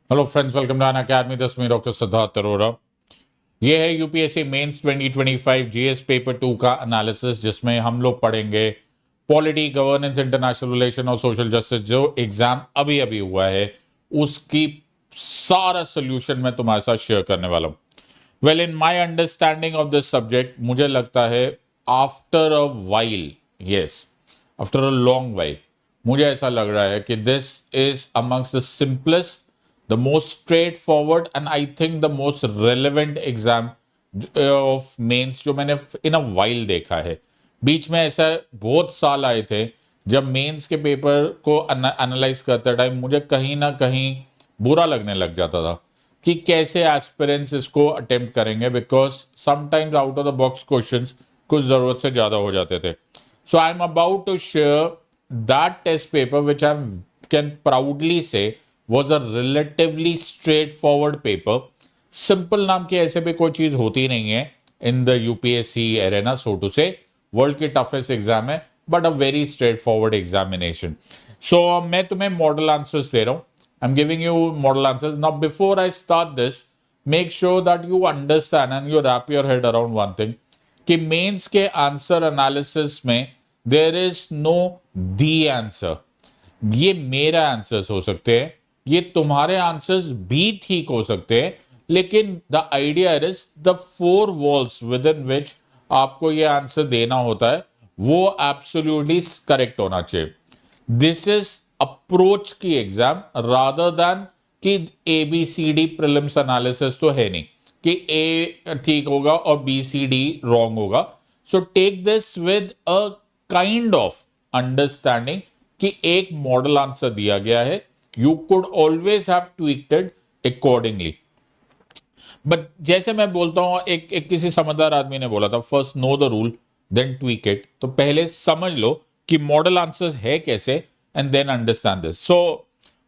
Hello friends, welcome to Unacademy. This me doctor Siddharth Arora. ये है UPSC mains 2025 GS paper 2 का analysis, जिसमें हम लोग पढ़ेंगे पॉलिटी, गवर्नेंस, इंटरनेशनल रिलेशन और सोशल जस्टिस। जो एग्जाम अभी अभी हुआ है उसकी सारा सोल्यूशन मैं तुम्हारे साथ शेयर करने वाला हूं। Well, in my understanding of this subject, मुझे लगता है after a while, yes, after a long while, मुझे ऐसा लग रहा है कि this is amongst the simplest, the most straightforward and I think the most relevant exam of mains जो मैंने in a while देखा है। बीच में ऐसा बहुत साल आए थे जब मेंस के पेपर को एनालाइज करते टाइम मुझे कहीं ना कहीं बुरा लगने लग जाता था कि कैसे एस्पिरेंट्स इसको अटेम्प्ट करेंगे, because sometimes out of the box questions कुछ जरूरत से ज्यादा हो जाते थे। So I am about to share that test paper which I can proudly say was a relatively straightforward paper. Simple नाम की ऐसे भी कोई चीज होती नहीं है in the UPSC arena, so to say. World की टफेस्ट एग्जाम है but a very straightforward examination. So मैं तुम्हें मॉडल आंसर्स दे रहा हूं। I am giving you model answers now. Before I start this, make sure that you understand and you wrap your head around one thing कि mains के answer analysis में there is no the answer. ये मेरा answers हो सकते हैं, ये तुम्हारे आंसर्स भी ठीक हो सकते हैं, लेकिन the idea is the 4 walls within which आपको ये आंसर देना होता है वो एब्सोल्युटली करेक्ट होना चाहिए। दिस इज अप्रोच की एग्जाम रादर देन कि ABCD प्रीलिम्स एनालिसिस तो है नहीं कि ए ठीक होगा और BCD रॉन्ग होगा। So take this with a kind of understanding कि एक मॉडल आंसर दिया गया है, you could always have tweaked it accordingly. But जैसे मैं बोलता हूं, एक किसी समझदार आदमी ने बोला था, first know the rule then tweak it. तो पहले समझ लो कि मॉडल आंसर है कैसे and then understand this. So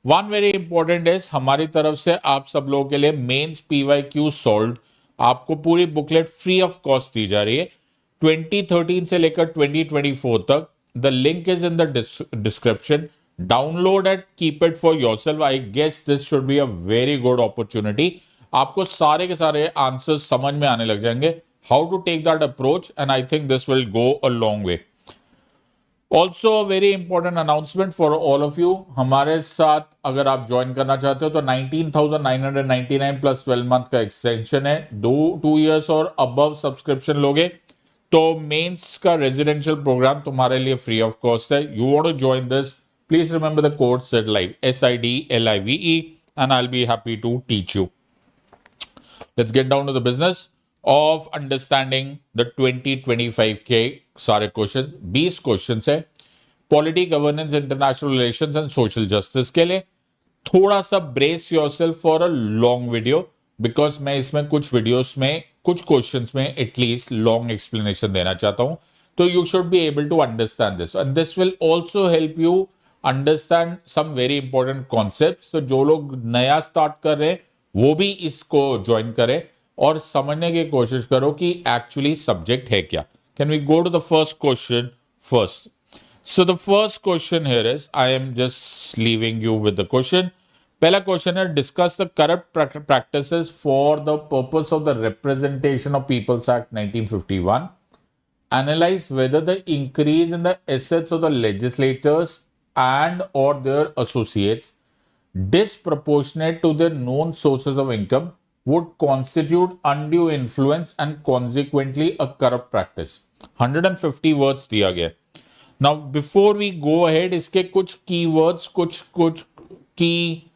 one very important is हमारी तरफ से आप सब लोगों के लिए मेंस PYQ सॉल्व्ड। आपको पूरी बुकलेट फ्री ऑफ कॉस्ट दी जा रही है 2013 से लेकर 2024 तक। The link is in the description. Download it, keep it for yourself. I guess this should be a very good opportunity. आपको सारे के सारे आंसर्स समझ में आने लग जाएंगे, how to take that approach, and I think this will go a long way. Also very important announcement for all of you. हमारे साथ अगर आप ज्वाइन करना चाहते हो तो 19,999 प्लस 12 मंथ का एक्सटेंशन है। 2 years और अबव सब्सक्रिप्शन लोगे तो मेंस का रेजिडेंशियल प्रोग्राम तुम्हारे लिए फ्री ऑफ कॉस्ट है। You want to join this, please remember the code SIDLIVE, SIDLIVE, and I'll be happy to teach you. Let's get down to the business of understanding the 2025 के सारे question. 20 question है polity, governance, international relations and social justice के लिए। थोड़ा सा brace yourself for a long video, because मैं इसमें कुछ वीडियोस में कुछ क्वेश्चंस में एटलीस्ट लॉन्ग एक्सप्लेनेशन देना चाहता हूं। तो you should be able to understand this, and this will also help you understand some very important concepts. तो जो लोग नया स्टार्ट कर रहे हैं वो भी इसको ज्वाइन करें और समझने की कोशिश करो कि एक्चुअली सब्जेक्ट है क्या। Can we go to the first question first? So the first question here is, I am just leaving you with the question. पहला क्वेश्चन है, discuss the corrupt practices for the purpose of the representation of people's act 1951. Analyze whether the increase in the assets of the legislators and or their associates disproportionate to their known sources of income would constitute undue influence and consequently a corrupt practice. 150 words दिया गया। Now before we go ahead, इसके कुछ keywords, कुछ key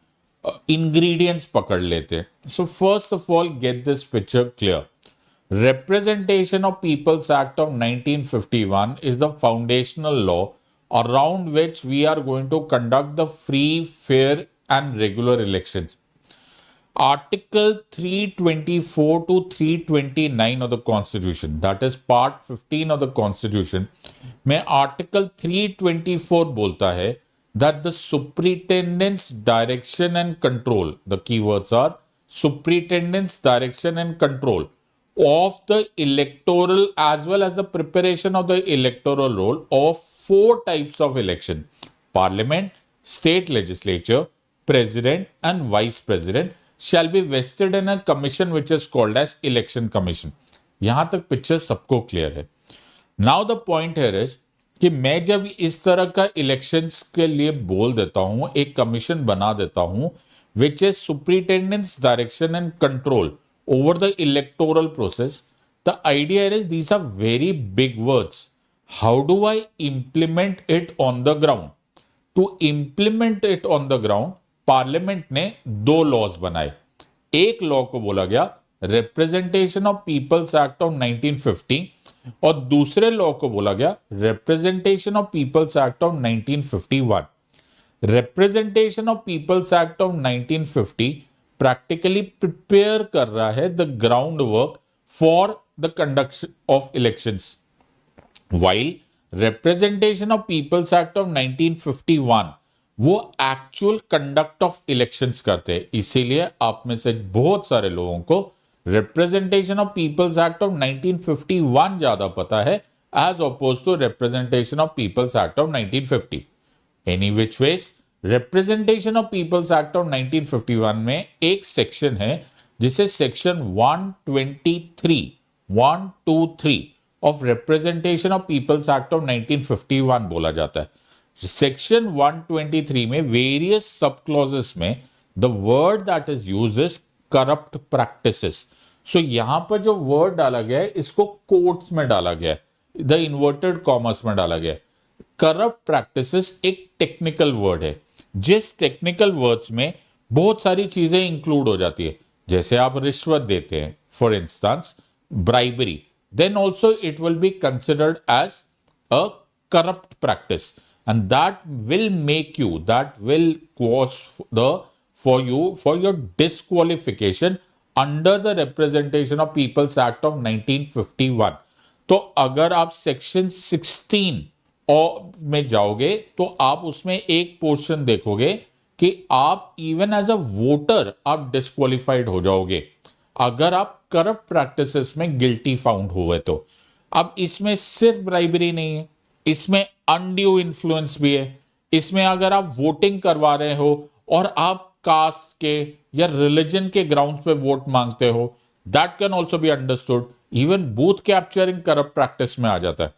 ingredients पकड़ लेते। So first of all, get this picture clear. Representation of People's Act of 1951 is the foundational law around which we are going to conduct the free, fair and regular elections. Article 324 to 329 of the Constitution, that is part 15 of the Constitution, में Article 324 बोलता है that the superintendent's direction and control, the keywords are superintendent's direction and control of the electoral as well as the preparation of the electoral roll of 4 types of election: parliament, state legislature, president and vice president shall be vested in a commission which is called as election commission. यहां तक picture सबको clear है. Now the point here is कि मैं जब इस तरह का इलेक्शंस के लिए बोल देता हूं, एक कमीशन बना देता हूं which is superintendent's direction and control over the electoral process, the idea is these are very big words. How do I implement it on the ground? To implement it on the ground, parliament ने दो laws बनाए. एक law को बोला गया representation of people's act of 1950 और दूसरे law को बोला गया representation of people's act of 1951. Representation of people's act of 1950 practically prepare कर रहा है the ground work for the conduct of elections, while representation of people's act of 1951 वो actual conduct of elections करते हैं. इसीलिए आप में से बहुत सारे लोगों को representation of people's act of 1951 ज्यादा पता है as opposed to representation of people's act of 1950. Any which ways representation of people's act of 1951 में एक सेक्शन है जिसे section 123 of representation of people's act of 1951 बोला जाता है. सेक्शन 123 में वेरियस सब क्लॉजेस में the word that is used is corrupt practices. So यहां पर जो वर्ड डाला गया है इसको कोट्स में डाला गया है, द इन्वर्टेड कॉमर्स में डाला गया है. करप्ट प्रैक्टिसेस एक टेक्निकल वर्ड है. जिस टेक्निकल वर्ड्स में बहुत सारी चीजें इंक्लूड हो जाती है, जैसे आप रिश्वत देते हैं, for instance bribery, then also it will be considered as a corrupt practice, and that will cause for your disqualification under the Representation of People's Act of 1951. तो अगर आप सेक्शन 16 में जाओगे तो आप उसमें एक पोर्शन देखोगे कि आप इवन एज अ वोटर आप डिस्क्वालिफाइड हो जाओगे अगर आप करप्ट प्रैक्टिसेस में गिल्टी फाउंड हुए तो. अब इसमें सिर्फ ब्राइबरी नहीं है, इसमें अनड्यू इन्फ्लुएंस भी है. इसमें अगर आप वोटिंग करवा रहे हो और आप कास्ट के या रिलीजन के ग्राउंड्स पे वोट मांगते हो, that can also be understood. Even booth capturing corrupt practice में आ जाता है.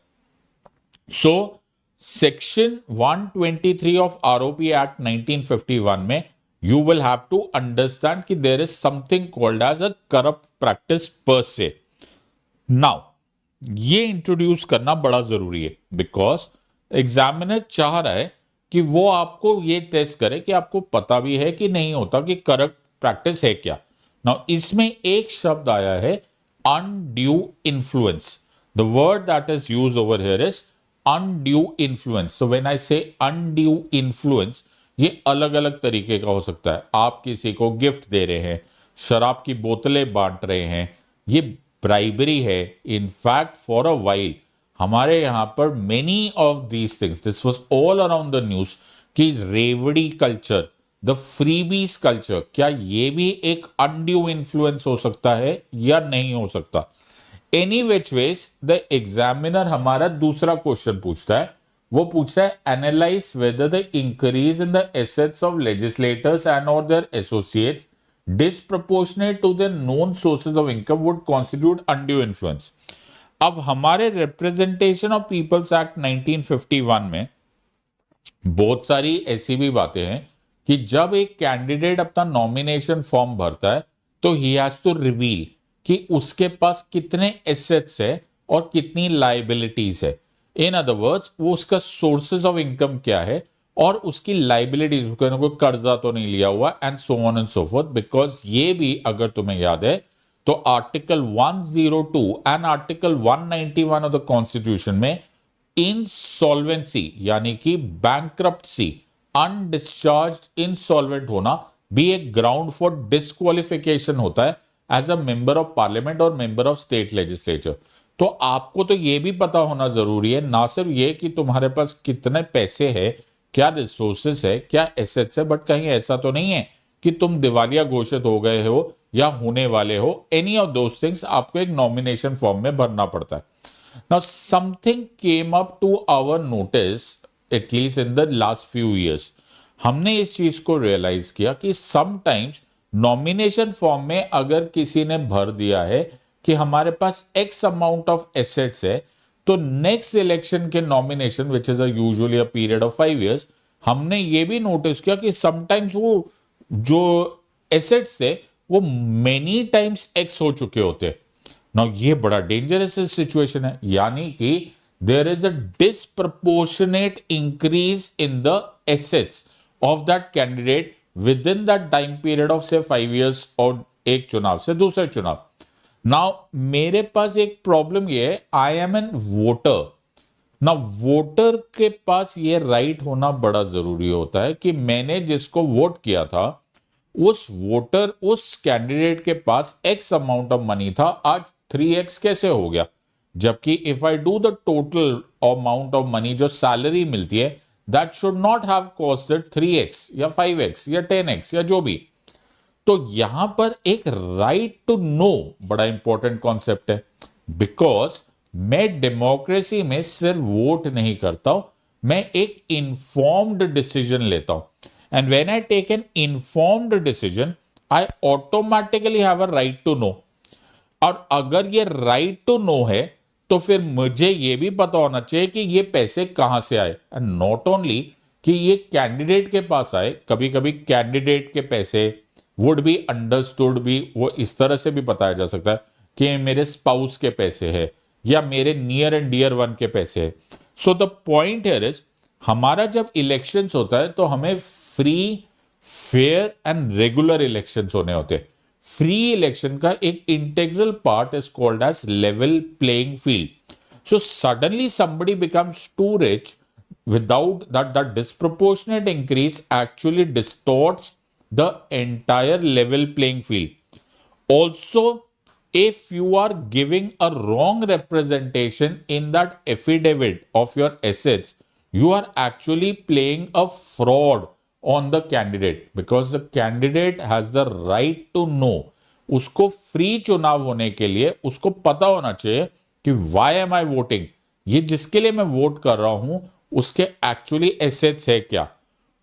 So section 123 of ROP act 1951 में you will have to understand कि there is something called as a corrupt practice per se. Now, ये introduce करना बड़ा जरूरी है बिकॉज एग्जामिनर चाह रहा है कि वो आपको ये टेस्ट करे कि आपको पता भी है कि नहीं होता कि करप्ट प्रैक्टिस है क्या. नाउ इसमें एक शब्द आया है undue influence. The word that is used over here is undue influence. So when I say undue influence, ये अलग अलग तरीके का हो सकता है. आप किसी को गिफ्ट दे रहे हैं, शराब की बोतलें बांट रहे हैं, ये ब्राइबरी है. इनफैक्ट फॉर अ वाइल हमारे यहां पर many of these things, this was all around the news कि रेवड़ी कल्चर, द फ्रीबीज कल्चर, क्या ये भी एक अनड्यू इन्फ्लुएंस हो सकता है या नहीं हो सकता. Any which ways the examiner हमारा दूसरा क्वेश्चन पूछता है. वो पूछता है analyse whether the increase in the assets of legislators and और their associates disproportionate to their known sources of income would constitute undue influence. अब हमारे रिप्रेजेंटेशन ऑफ पीपल्स एक्ट 1951 में बहुत सारी ऐसी भी बातें हैं कि जब एक कैंडिडेट अपना नॉमिनेशन फॉर्म भरता है तो ही हैज टू रिवील कि उसके पास कितने एसेट्स है और कितनी लाइबिलिटीज है. इन अदर वर्ड्स वो उसका सोर्सेज ऑफ इनकम क्या है और उसकी लाइबिलिटीज, कोई कर्जा तो नहीं लिया हुआ, and so on and so fourth. Because ये भी अगर तुम्हें याद है तो article 102 and article 191 of the constitution में इंसॉल्वेंसी यानी कि बैंक्रप्सी, अनडिस्चार्ज्ड इंसॉल्वेंट होना भी एक ग्राउंड फॉर डिस्क्वालिफिकेशन होता है as a member of parliament और मेंबर ऑफ स्टेट लेजिस्लेचर. तो आपको तो ये भी पता होना जरूरी है, ना सिर्फ ये कि तुम्हारे पास कितने पैसे है, क्या रिसोर्सेस है, क्या एसेट्स है, बट कहीं ऐसा तो नहीं है कि तुम दिवालिया घोषित हो गए हो या होने वाले हो. एनी ऑफ दोस थिंग्स आपको एक नॉमिनेशन फॉर्म में भरना पड़ता है. Now something came up to our notice at least in the last few years. हमने इस चीज को रियलाइज किया कि समटाइम्स नॉमिनेशन फॉर्म में अगर किसी ने भर दिया है कि हमारे पास एक्स अमाउंट ऑफ एसेट्स है, तो नेक्स्ट इलेक्शन के nomination which is usually a period of 5 years, हमने ये भी नोटिस किया कि समटाइम्स वो जो एसेट्स थे वो मेनी टाइम्स एक्स हो चुके होते। नाउ ये बड़ा डेंजरस सिचुएशन है, यानी कि there is a disproportionate increase in the assets of that candidate within that time period of से 5 years और एक चुनाव से दूसरे चुनाव। नाउ मेरे पास एक प्रॉब्लम ये है, आई एम एन वोटर ना, वोटर के पास ये राइट होना बड़ा जरूरी होता है कि मैंने जिसको वोट किया था उस वोटर उस कैंडिडेट के पास एक्स अमाउंट ऑफ मनी था, आज 3x कैसे हो गया? जबकि if I do the total amount of money जो सैलरी मिलती है, that should not have costed 3x या 5x या 10x या जो भी। तो यहां पर एक राइट टू नो बड़ा इंपॉर्टेंट कॉन्सेप्ट है, बिकॉज मैं डेमोक्रेसी में सिर्फ वोट नहीं करता हूं, मैं एक इंफॉर्म्ड डिसीजन लेता हूं। And when I take an informed decision, I automatically have a right to know. और अगर ये राइट टू नो है तो फिर मुझे ये भी पता होना चाहिए कि ये पैसे कहां से आए, एंड नॉट ओनली कि ये कैंडिडेट के पास आए, कभी कभी कैंडिडेट के पैसे वुड बी अंडरस्टूड भी, वो इस तरह से भी बताया जा सकता है कि मेरे स्पाउस के पैसे है या मेरे नियर एंड डियर वन के पैसे है। So the point here is, हमारा जब इलेक्शंस होता है तो हमें free, fair and regular elections होने होते हैं। फ्री इलेक्शन का एक integral part is called as level playing field. So suddenly somebody becomes too rich without that disproportionate increase actually distorts the entire level playing field. Also, if you are giving a wrong representation in that affidavit of your assets, you are actually playing a fraud on the candidate, because the candidate has the right to know. उसको free चुनाव होने के लिए उसको पता होना चाहिए कि वाई एम आई वोटिंग, ये जिसके लिए मैं वोट कर रहा हूं उसके एक्चुअली एसेट्स है क्या।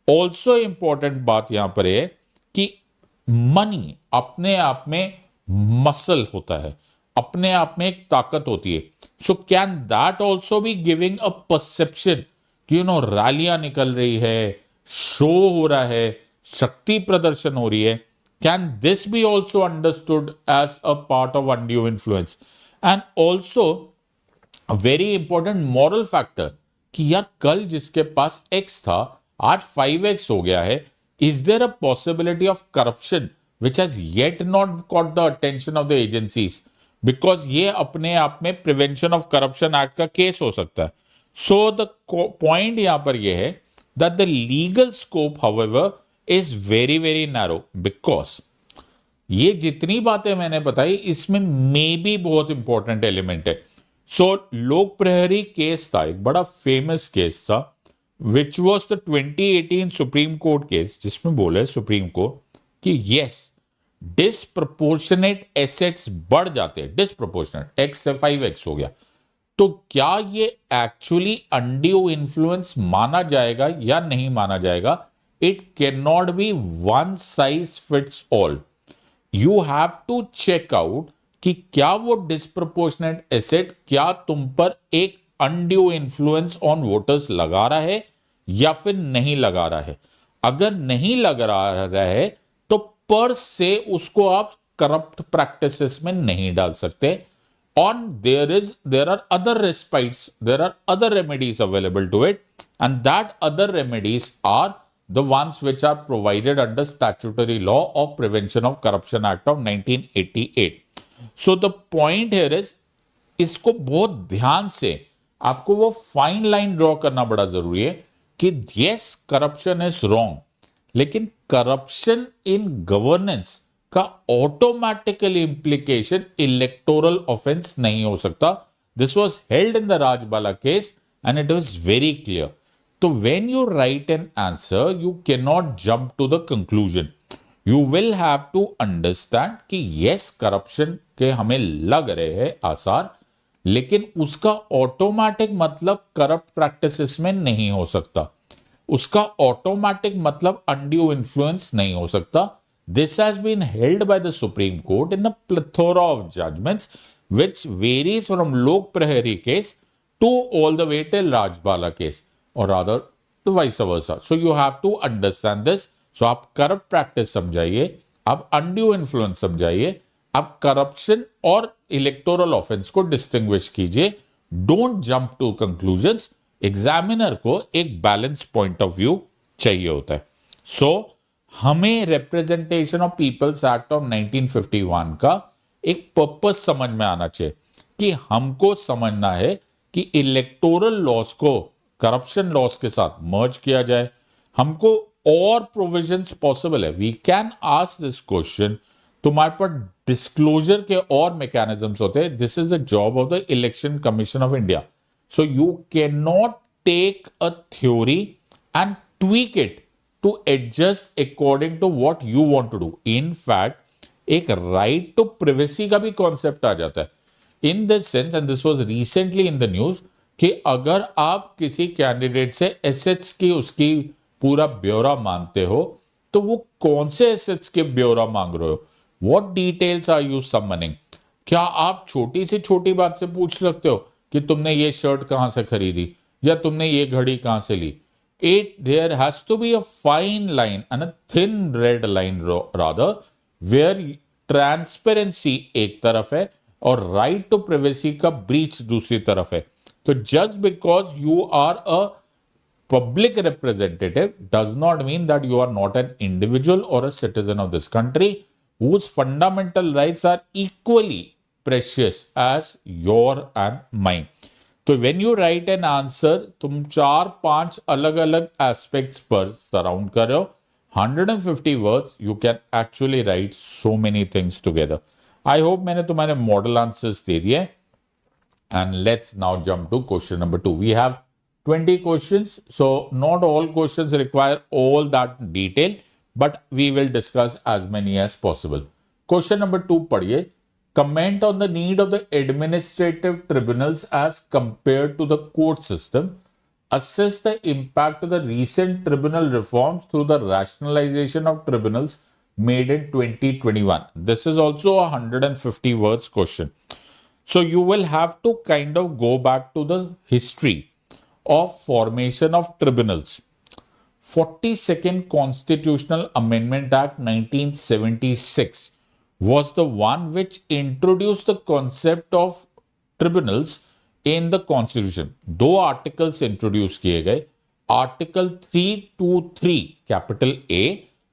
ऑल्सो इंपॉर्टेंट बात यहां पर है कि मनी अपने आप में मसल होता है, अपने आप में एक ताकत होती है। So can that also be giving a perception कि रैलियां निकल रही है, शो हो रहा है, शक्ति प्रदर्शन हो रही है, can this be also understood as a part of undue influence. And also very important moral factor कि यार कल जिसके पास x था आज 5x हो गया है, is there a possibility of corruption which has yet not got the attention of the agencies, because ये अपने आप में प्रिवेंशन ऑफ करप्शन एक्ट का केस हो सकता है। सो द पॉइंट यहां पर यह है that the legal scope however is very very narrow, because ये जितनी बातें मैंने बताई इसमें मे बी बहुत इंपॉर्टेंट एलिमेंट है। सो लोक प्रहरी केस था, एक बड़ा फेमस केस था, which was the 2018 supreme court case, जिसमें बोले सुप्रीम कोर्ट कि यस डिस्प्रपोर्शनेट एसेट्स बढ़ जाते हैं, डिस्प्रपोर्शनेट x से 5x हो गया, तो क्या ये एक्चुअली अनड्यू इन्फ्लुएंस माना जाएगा या नहीं माना जाएगा? It can not be one size fits all. You have to check out कि क्या वो डिस्प्रपोर्शनेट एसेट क्या तुम पर एक अनड्यू इन्फ्लुएंस ऑन वोटर्स लगा रहा है या फिर नहीं लगा रहा है। अगर नहीं लग रहा है तो पर से उसको आप करप्ट प्रैक्टिसेस में नहीं डाल सकते। On there are other respites, there are other remedies available to it, and that other remedies are the ones which are provided under statutory law of Prevention of Corruption Act of 1988. So the point here is, इसको बहुत ध्यान से आपको वो fine line draw करना बड़ा जरूरी है कि yes corruption is wrong, लेकिन corruption in governance का ऑटोमेटिकली इंप्लीकेशन इलेक्टोरल ऑफेंस नहीं हो सकता। This was held in the Rajbala case and it was very clear. तो when you write an answer you can not jump to the conclusion, you will have to understand कि yes corruption के हमें लग रहे हैं आसार, लेकिन उसका ऑटोमेटिक मतलब करप्ट प्रैक्टिसेस में नहीं हो सकता। उसका ऑटोमेटिक मतलब अनड्यू इन्फ्लुएंस नहीं हो सकता. This has been held by the Supreme Court in a plethora of judgments which varies from lok prahari case to all the way till rajbala case, or rather to vice versa. So you have to understand this. So आप corrupt practice समझाइए, आप undue influence समझाइए, आप corruption और electoral offense को distinguish कीजिए. Don't jump to conclusions. Examiner को एक balance point of view चाहिए होता है. So हमें representation of People's Act of 1951 का एक पर्पस समझ में आना चाहिए कि हमको समझना है कि इलेक्टोरल लॉस को करप्शन लॉस के साथ मर्ज किया जाए. हमको और प्रोविजंस पॉसिबल है. We can ask this question. तुम्हारे पास डिस्क्लोजर के और मैकेनिज्म्स होते हैं. This is the job of the Election Commission of India. So you can not take a theory and tweak it to adjust according to what you want to do. In fact एक right to privacy का भी concept आ जाता है. In this sense, and this was recently in the news, कि अगर आप किसी candidate से एसेट्स की उसकी पूरा ब्यौरा मांगते हो तो वो कौन से एसेट्स के ब्यौरा मांग रहे हो, what details are you summoning. क्या आप छोटी से छोटी बात से पूछ सकते हो कि तुमने ये शर्ट कहां से खरीदी या तुमने ये घड़ी कहां से ली. There has to be a fine line and a thin red line rather, where transparency एक तरफ है और राइट टू प्राइवेसी का ब्रीच दूसरी तरफ है. तो just because you are a public representative does not mean that you are not an individual और a citizen of this country whose fundamental rights are equally precious as your and mine. तो when you write an answer, तुम 4-5 अलग अलग aspects पर surround कर रहे हो. 150 words, you can actually write so many things together. I hope मैंने तुम्हारे मॉडल आंसर्स दे दिए. And let's now jump to question number 2. We have 20 questions, so not all questions require all that detail, but we will discuss as many as possible. Question number 2 पढ़िए. Comment on the need of the administrative tribunals as compared to the court system. Assess the impact of the recent tribunal reforms through the rationalization of tribunals made in 2021. This is also a 150 words question. So you will have to kind of go back to the history of formation of tribunals. 42nd Constitutional Amendment Act 1976 was the one which introduced the concept of tribunals in the Constitution. 2 articles introduce किए गए. Article 323 capital A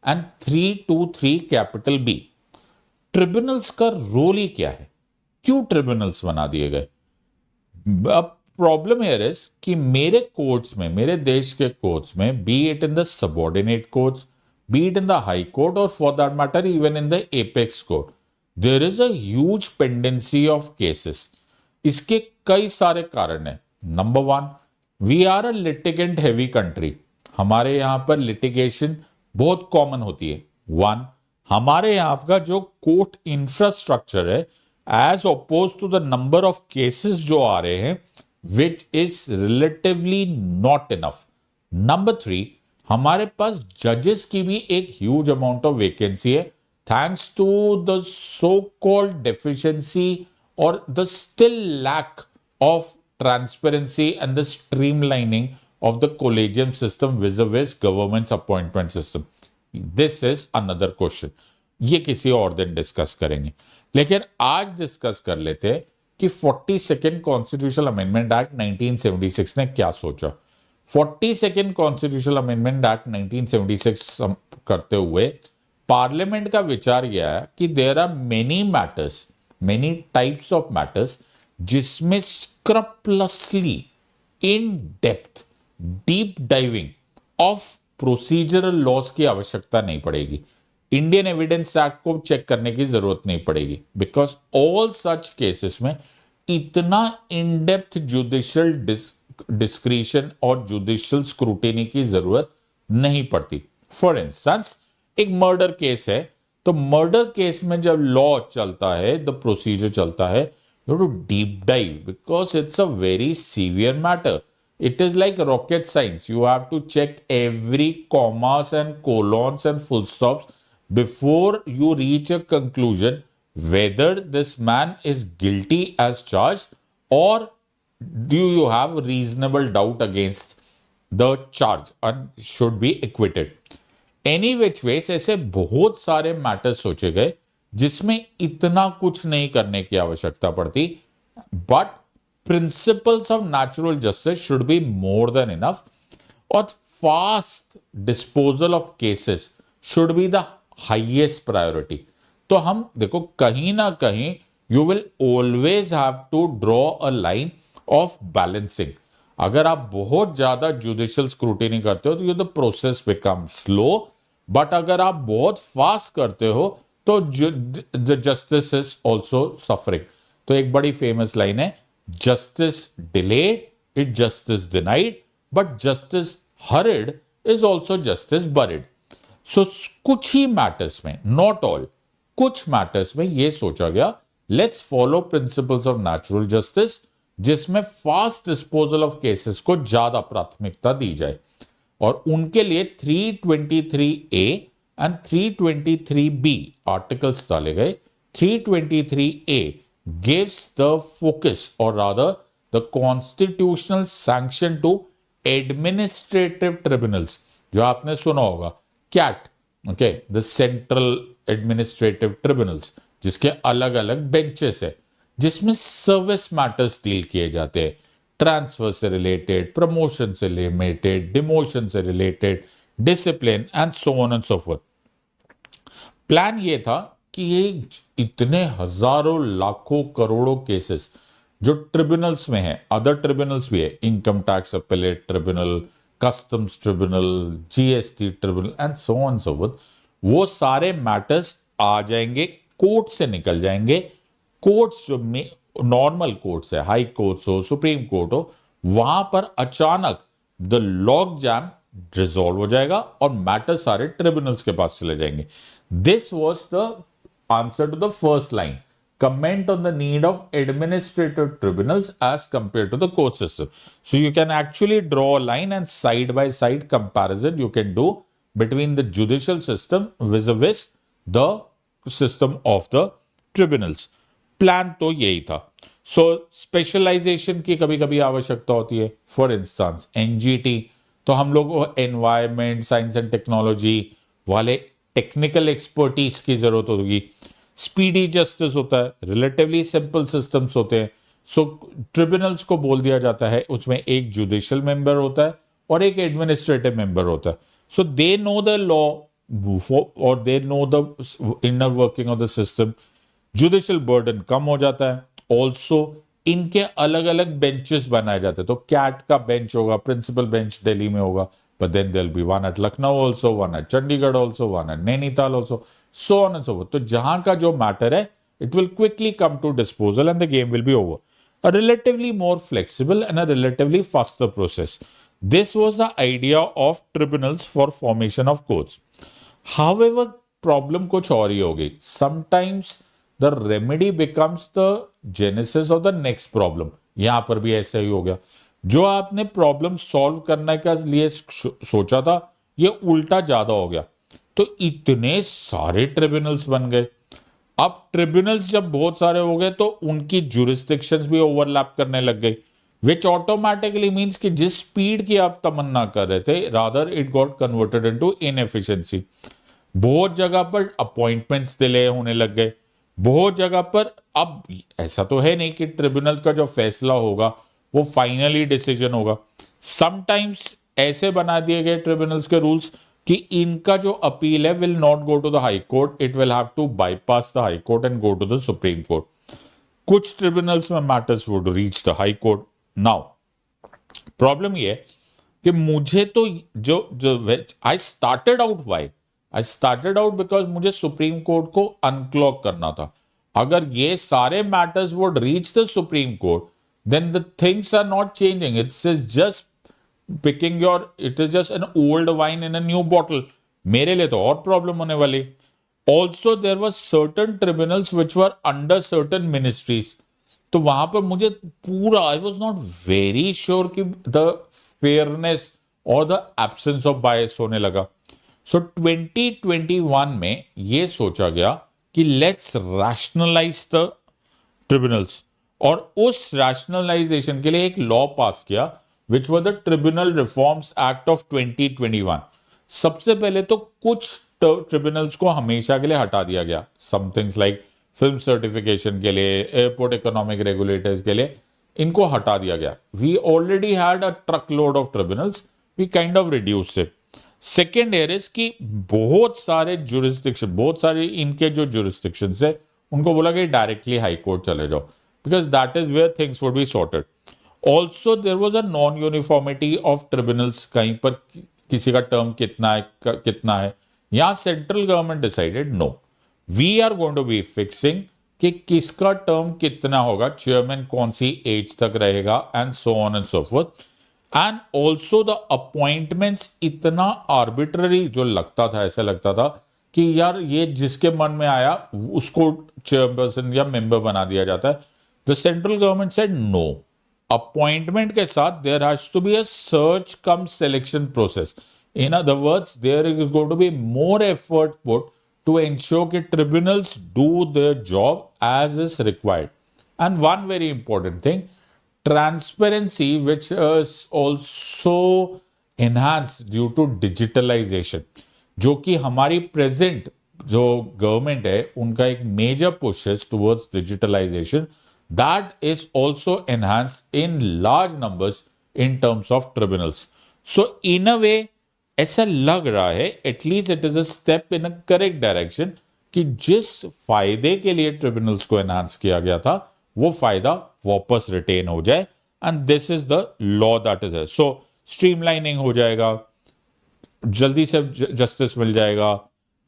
and 323 capital B. Tribunals का role ही क्या है, क्यों tribunals बना दिए गए. अब प्रॉब्लम हियर इज कि मेरे कोर्ट्स में, मेरे देश के कोर्ट्स में, be it in the subordinate courts, be it in the high court, और for that matter even in the apex court, there is a huge pendency of cases. इसके कई सारे कारण हैं. Number 1, we are a litigant heavy country. हमारे यहां पर litigation बहुत कॉमन होती है. 1, हमारे यहां का जो कोर्ट इंफ्रास्ट्रक्चर है as opposed to the number of cases जो आ रहे हैं, which is relatively not enough. Number 3, हमारे पास जजेस की भी एक ह्यूज अमाउंट ऑफ वेकेंसी है, thanks to the so called deficiency और the still lack of transparency and the streamlining of the collegium system vis government appointment system. This is another question, ये किसी और दिन डिस्कस करेंगे. लेकिन आज discuss कर लेते हैं कि 42nd कॉन्स्टिट्यूशनल अमेंडमेंट एक्ट 1976 ने क्या सोचा. 42nd कॉन्स्टिट्यूशनल अमेंडमेंट एक्ट 1976 करते हुए पार्लियामेंट का विचार यह है कि there are many matters, many types of matters जिसमें scrupulously in depth deep diving of procedural laws की आवश्यकता नहीं पड़ेगी. इंडियन एविडेंस एक्ट को चेक करने की जरूरत नहीं पड़ेगी, बिकॉज ऑल सच केसेस में इतना इन डेप्थ जुडिशियल डिस्क्रिशन और जुडिशियल स्क्रूटिनी की जरूरत नहीं पड़ती. फॉर इंस्टेंस, एक मर्डर केस है, तो मर्डर केस में जब लॉ चलता है, द प्रोसीजर चलता है, you have to deep dive because it's a very severe matter. It is like rocket science. You have to check every commas and colons and full stops before you reach a conclusion whether this man is guilty as charged or do you have reasonable doubt against the charge and should be acquitted. Any which veg ऐसे बहुत सारे matters सोचे गए जिसमें इतना कुछ नहीं करने की आवश्यकता पड़ती, but principles of natural justice should be more than enough और fast disposal of cases should be the highest priority. तो हम देखो कहीं ना कहीं you will always have to draw a line of balancing. अगर आप बहुत ज्यादा जुडिशियल स्क्रूटिनी करते हो तो the process become slow, but अगर आप बहुत फास्ट करते हो तो the justice is also suffering. तो एक बड़ी फेमस लाइन है, justice delayed is justice denied but justice hurried is also justice buried. So कुछ ही मैटर्स में, नॉट ऑल, कुछ मैटर्स में यह सोचा गया let's follow principles of natural justice जिसमें फास्ट डिस्पोजल ऑफ केसेस को ज्यादा प्राथमिकता दी जाए. और उनके लिए 323A एंड 323B आर्टिकल्स डाले गए. 323A gives the focus or rather the constitutional sanction to administrative tribunals, जो आपने सुना होगा CAT, okay, the central administrative tribunals, जिसके अलग अलग बेंचेस है जिसमें सर्विस मैटर्स डील किए जाते हैं, ट्रांसफर से रिलेटेड, प्रमोशन से रिलेटेड, डिमोशन से related, discipline and so on and so fourth. Plan ये था कि ये इतने हजारों लाखों करोड़ों केसेस जो ट्रिब्यूनल्स में है, अदर ट्रिब्यूनल्स भी है, income tax appellate tribunal, customs tribunal, GST tribunal and so on so fourth, वो सारे मैटर्स आ जाएंगे, कोर्ट से निकल जाएंगे. कोर्ट्स जो में नॉर्मल कोर्ट्स है, हाई कोर्ट्स हो, सुप्रीम कोर्ट हो, वहां पर अचानक द लॉग जैम रिजॉल्व हो जाएगा और मैटर सारे ट्रिब्यूनल्स के पास चले जाएंगे. This was the answer to the first line, comment on the need of administrative tribunals as compared to the court system. So you can actually draw a line and side by side comparison you can do between the judicial system vis-a-vis the system of the tribunals. Plan तो यही था. सो specialisation की कभी कभी आवश्यकता होती है. For instance NGT, तो हम लोग एनवायरमेंट साइंस एंड टेक्नोलॉजी वाले टेक्निकल एक्सपर्टीज की जरूरत होगी. स्पीडी जस्टिस होता है, रिलेटिवली सिंपल सिस्टम्स होते हैं. सो ट्रिब्यूनल्स को बोल दिया जाता है उसमें एक जुडिशियल मेंबर होता है और एक एडमिनिस्ट्रेटिव मेंबर होता है. So they know the law और they know the inner working of the system. Judicial burden कम हो जाता है. ऑल्सो इनके अलग अलग बेंचेस बनाए जाते हैं. तो कैट का बेंच होगा, प्रिंसिपल बेंच दिल्ली में होगा, but then there'll be one at Lucknow also, one at Chandigarh also, one at Nainital also, so on and so forth. तो जहां का जो मैटर है, it will quickly come to disposal and the game will be over. A relatively more flexible and a relatively faster process. This was the idea of tribunals for formation of courts. However, problem कुछ और ही हो गई. Sometimes the remedy becomes the genesis of the next problem. यहां पर भी ऐसा ही हो गया. जो आपने प्रॉब्लम सॉल्व करने का लिए सोचा था, ये उल्टा ज्यादा हो गया. तो इतने सारे ट्रिब्यूनल्स बन गए. अब ट्रिब्यूनल्स जब बहुत सारे हो गए तो उनकी जुरिस्डिक्शंस भी ओवरलैप करने लग गई, विच ऑटोमेटिकली मींस कि जिस स्पीड की आप तमन्ना कर रहे थे, rather it got converted into inefficiency. बहुत जगह पर अपॉइंटमेंट्स डिले होने लग गए. बहुत जगह पर अब ऐसा तो है नहीं कि ट्रिब्यूनल का जो फैसला होगा वो फाइनली डिसीजन होगा. समटाइम्स ऐसे बना दिए गए ट्रिब्यूनल्स के रूल्स कि इनका जो अपील है will not go to the high Court, it will have to bypass the high Court and go to the Supreme Court. कुछ ट्रिब्यूनल्स में matters would reach the high Court. Now problem ये है कि मुझे तो जो I started out because मुझे Supreme Court को अनक्लॉग करना था. अगर ये सारे matters would reach the Supreme Court, then the things are not changing. It is just it is just an old wine in a new bottle. मेरे लिए तो और प्रॉब्लम होने वाली. Also there were certain tribunals which were under certain ministries. तो वहां पर मुझे पूरा I was not very sure कि द फेयरनेस और द एब्सेंस ऑफ बायस होने लगा. सो 2021 में ये सोचा गया कि लेट्स रैशनलाइज द ट्रिब्यूनल्स, और उस रैशनलाइजेशन के लिए एक लॉ पास किया which were the tribunal reforms act of 2021. सबसे पहले तो कुछ ट्रिब्यूनल्स को हमेशा के लिए हटा दिया गया. Some things like film certification के लिए, एयरपोर्ट इकोनॉमिक रेगुलेटर्स के लिए, इनको हटा दिया गया. We already had a truck load of tribunals, we kind of reduce it. Second air is कि बहुत सारे जुरिस्डिक्शन, बहुत सारे इनके जो जुरिस्डिक्शन है उनको बोला कि डायरेक्टली हाई कोर्ट चले जाओ, because that is where things would be sorted. Also there was a non uniformity of tribunals. कहीं पर किसी का टर्म कितना है, यहां central government decided no, we are going to be fixing कि किसका टर्म कितना होगा, चेयरमैन कौन सी एज तक रहेगा, and so on and so fourth. And also the appointments इतना आर्बिट्ररी जो लगता था, ऐसा लगता था कि यार ये जिसके मन में आया उसको चेयरपर्सन या मेंबर बना दिया जाता है. The central government said no, appointment के साथ there has to be a search cum selection process. In other words there is going to be more effort put to ensure कि tribunals do their job as is required. And one very important thing, transparency, which is also enhanced due to digitalization, जो कि हमारी present जो government है उनका एक major push है towards digitalisation, that is also enhanced in large numbers in terms of tribunals. So in a way ऐसा लग रहा है, at least it is a step in a correct direction, कि जिस फायदे के लिए ट्रिब्यूनल्स को एनहांस किया गया था वो फायदा वापस रिटेन हो जाए. And this is the law that is है. सो स्ट्रीमलाइनिंग हो जाएगा, जल्दी से जस्टिस मिल जाएगा,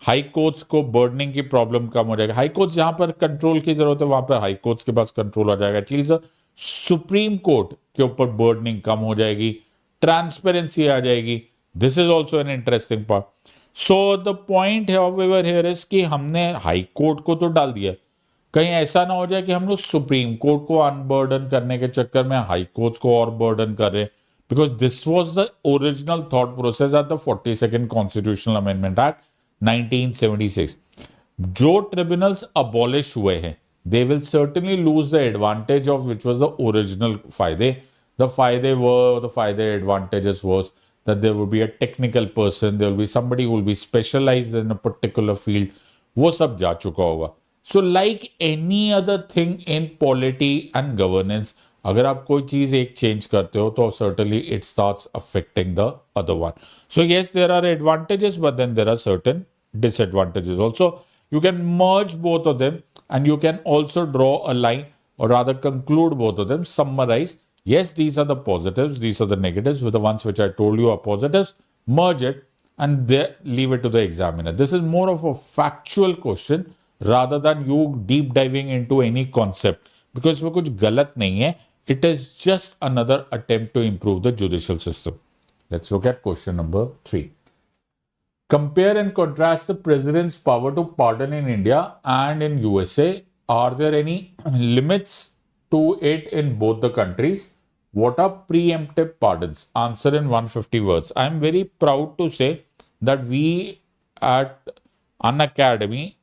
हाई कोर्ट्स को बर्डनिंग की प्रॉब्लम कम हो जाएगा. हाई कोर्ट्स जहां पर कंट्रोल की जरूरत है वहां पर हाई कोर्ट्स के पास कंट्रोल हो जाएगा. एटलीस्ट सुप्रीम कोर्ट के ऊपर बर्डनिंग कम हो जाएगी, ट्रांसपेरेंसी आ जाएगी. This is also an interesting part. So the point here is कि हमने हाई कोर्ट को तो डाल दिया, कहीं ऐसा ना हो जाए कि हम लोग सुप्रीम कोर्ट को अनबर्डन करने के चक्कर में हाई कोर्ट को और बर्डन कर रहे हैं. Because this was the original thought process at the 42nd constitutional amendment act 1976. जो ट्रिब्यूनल्स अबॉलिश हुए हैं, they will certainly lose the advantage of which was the original फायदे. The advantages was that there will be a technical person, there will be somebody who will be specialized in a particular field. वो सब जा चुका होगा. So like any other thing in polity and governance, अगर आप कोई चीज एक चेंज करते हो तो certainly it starts affecting the other one. So yes, there are advantages, but then there are certain disadvantages also. You can merge both of them and you can also draw a line, or rather conclude both of them, summarize. Yes, these are the positives, these are the negatives. With the ones which I told you are positives, merge it and leave it to the examiner. This is more of a factual question rather than you deep diving into any concept, because इसमें कुछ गलत नहीं है. It is just another attempt to improve the judicial system. Let's look at question number 3. Compare and contrast the president's power to pardon in India and in USA. Are there any limits to it in both the countries? What are preemptive pardons? Answer in 150 words. I am very proud to say that we at Unacademy,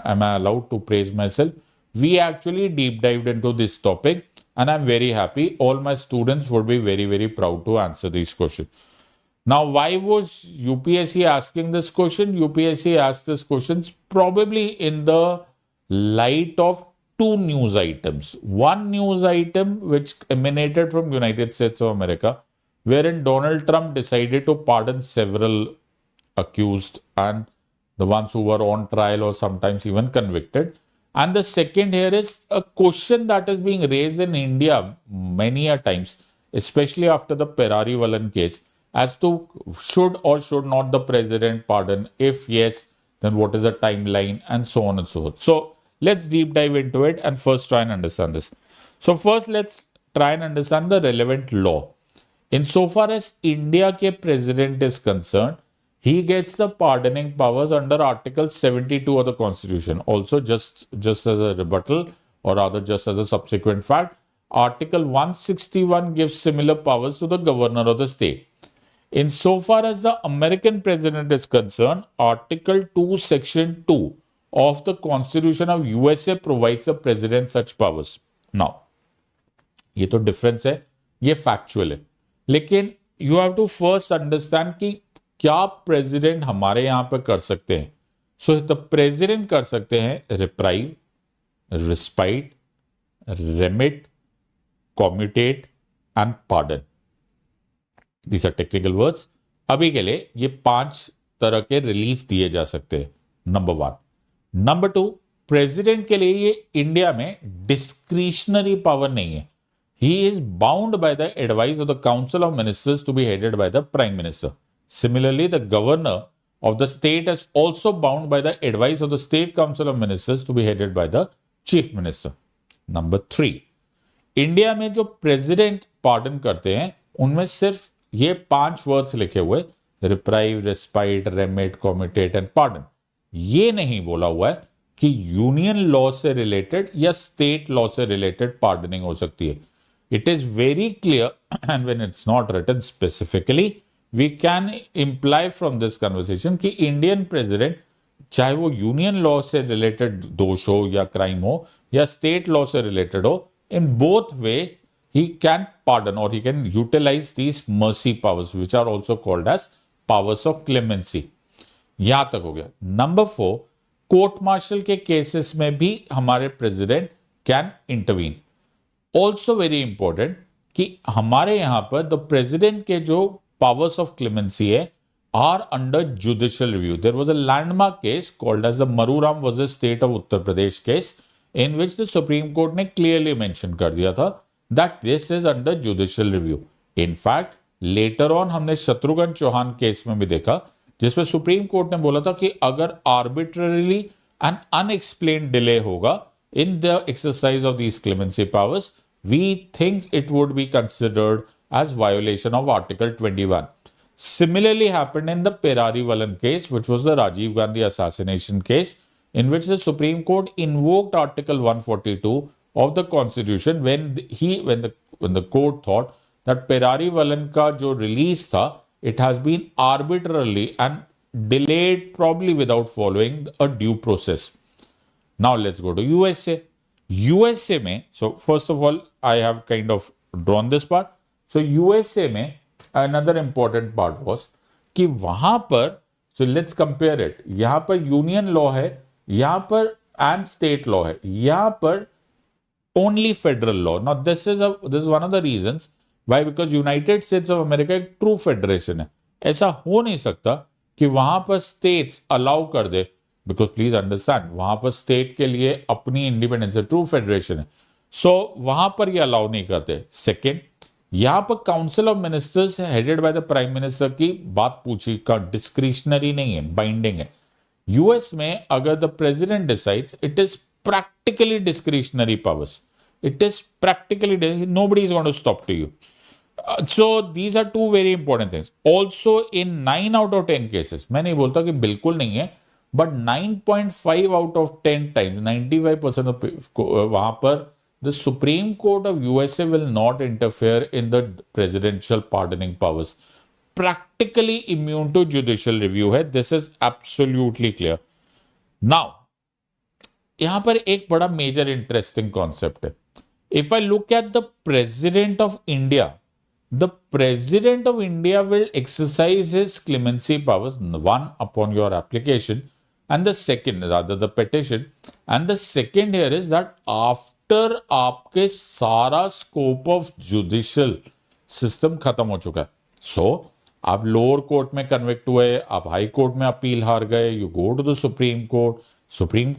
am I allowed to praise myself? We actually deep dived into this topic and I'm very happy. All my students would be very, very proud to answer these questions. Now, why was UPSC asking this question? UPSC asked this questions probably in the light of two news items. One news item which emanated from United States of America, wherein Donald Trump decided to pardon several accused and the ones who were on trial or sometimes even convicted. And the second here is a question that is being raised in India many a times, especially after the Perari-Valan case, as to should or should not the president pardon? If yes, then what is the timeline, and so on and so forth. So let's deep dive into it and first try and understand this. So first let's try and understand the relevant law. Insofar as India ke president is concerned, he gets the pardoning powers under Article 72 of the Constitution. Also, just as a rebuttal, or rather just as a subsequent fact, Article 161 gives similar powers to the governor of the state. Insofar as the American president is concerned, Article 2, Section 2 of the Constitution of USA provides the president such powers. Now, ये तो difference है, ये factual है, लेकिन you have to first understand कि क्या president हमारे यहां पर कर सकते हैं. सो द प्रेसिडेंट कर सकते हैं reprieve, respite, remit, commutate and pardon. These are technical words. अभी के लिए ये 5 तरह के रिलीफ दिए जा सकते हैं. नंबर 1. नंबर 2, प्रेसिडेंट के लिए ये इंडिया में डिस्क्रिशनरी पावर नहीं है. He is bound by the advice of the Council of Ministers to be headed by the Prime Minister. Similarly, the governor of the state is also bound by the advice of the State Council of Ministers to be headed by the Chief Minister. Number 3, India में जो president pardon करते हैं उनमें सिर्फ ये 5 words लिखे हुए, reprieve, respite, remit, commutate and pardon. ये नहीं बोला हुआ है कि यूनियन लॉ से रिलेटेड या स्टेट लॉ से रिलेटेड पार्डनिंग हो सकती है. It is very clear and when it's not written specifically, we can imply from this conversation कि इंडियन प्रेसिडेंट, चाहे वो यूनियन लॉ से रिलेटेड दोष हो या क्राइम हो या स्टेट लॉ से रिलेटेड हो, in both way he can pardon or he can utilize these mercy powers which are also called as powers of clemency. यहां तक हो गया. नंबर 4, कोर्ट मार्शल के केसेस में भी हमारे president can intervene. Also very important कि हमारे यहां पर द प्रेसिडेंट के जो पावर्स ऑफ क्लेमेंसी है are under judicial review. There was a landmark case called as the Maru Ram versus state of Uttar Pradesh case, in which the Supreme Court ने clearly mention कर दिया था that this is under judicial review. In fact, later on हमने Shatrughan Chauhan case में भी देखा जिसमें supreme court ने बोला था कि अगर arbitrarily and unexplained delay होगा in the exercise of these clemency powers, we think it would be considered as violation of Article 21. Similarly happened in the Perari-Valan case, which was the Rajiv Gandhi assassination case, in which the Supreme Court invoked Article 142 of the Constitution when the court thought that Perari-Valan का जो release था, it has been arbitrarily and delayed probably without following a due process. Now let's go to USA. USA में, so first of all, I have kind of drawn this part. So USA में another important part was कि वहां पर, so let's compare it. यहां पर union law है, यहां पर एंड स्टेट लॉ है, यहां पर only federal law. Now this is one of the reasons why, because United states of America एक ट्रू फेडरेशन है. ऐसा हो नहीं सकता कि वहां पर स्टेट्स अलाउ कर दे, बिकॉज प्लीज अंडरस्टैंड वहां पर स्टेट के लिए अपनी इंडिपेंडेंस है, ट्रू फेडरेशन है. सो वहां पर ये अलाउ नहीं करते. सेकेंड, यहां पर council of ministers headed by the prime minister की बात पूछी का डिस्क्रिशनरी नहीं है, बाइंडिंग है. यूएस में अगर the president decides, it is practically discretionary powers. It is practically, nobody is going to stop to you. So these are two very important things. Also in 9 out of 10 cases, मैं नहीं बोलता कि बिल्कुल नहीं है, but 9.5 out of 10 times, 95% वहां पर the Supreme Court of USA will not interfere in the presidential pardoning powers. Practically immune to judicial review है. This is absolutely clear. Now, यहां पर एक बड़ा major interesting concept है. If I look at the President of India, the President of India will exercise his clemency powers, one, upon your application, and the second, rather the petition, and the second here is that after आपके सारा scope of judicial system खत्म हो चुका है. So, आप lower court में convict हुए, आप हाई कोर्ट में अपील हार गए, you go to the Supreme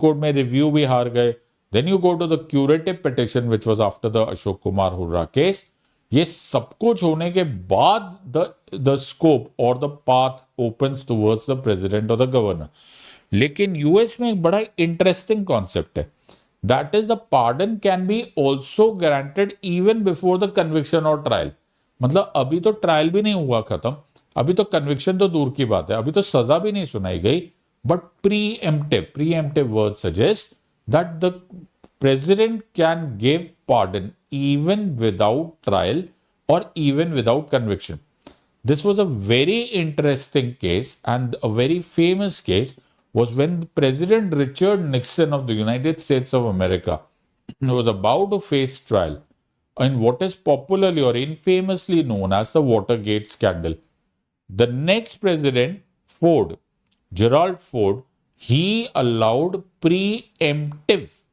Court में रिव्यू भी हार गए, then you go to the curative petition which was after the Ashok Kumar Hurra case. ये सब कुछ होने के बाद द स्कोप और the path opens towards the president और द गवर्नर. लेकिन यूएस में एक बड़ा इंटरेस्टिंग कॉन्सेप्ट है, that is the pardon can be also granted even before the conviction और ट्रायल. मतलब अभी तो ट्रायल भी नहीं हुआ खत्म, अभी तो कन्विक्शन तो दूर की बात है, अभी तो सजा भी नहीं सुनाई गई, but pre-emptive word suggest that the president can give pardon even without trial or even without conviction. This was a very interesting case, and a very famous case was when President Richard Nixon of the United States of America was about to face trial in what is popularly or infamously known as the Watergate scandal. The next president, Gerald Ford, he allowed preemptive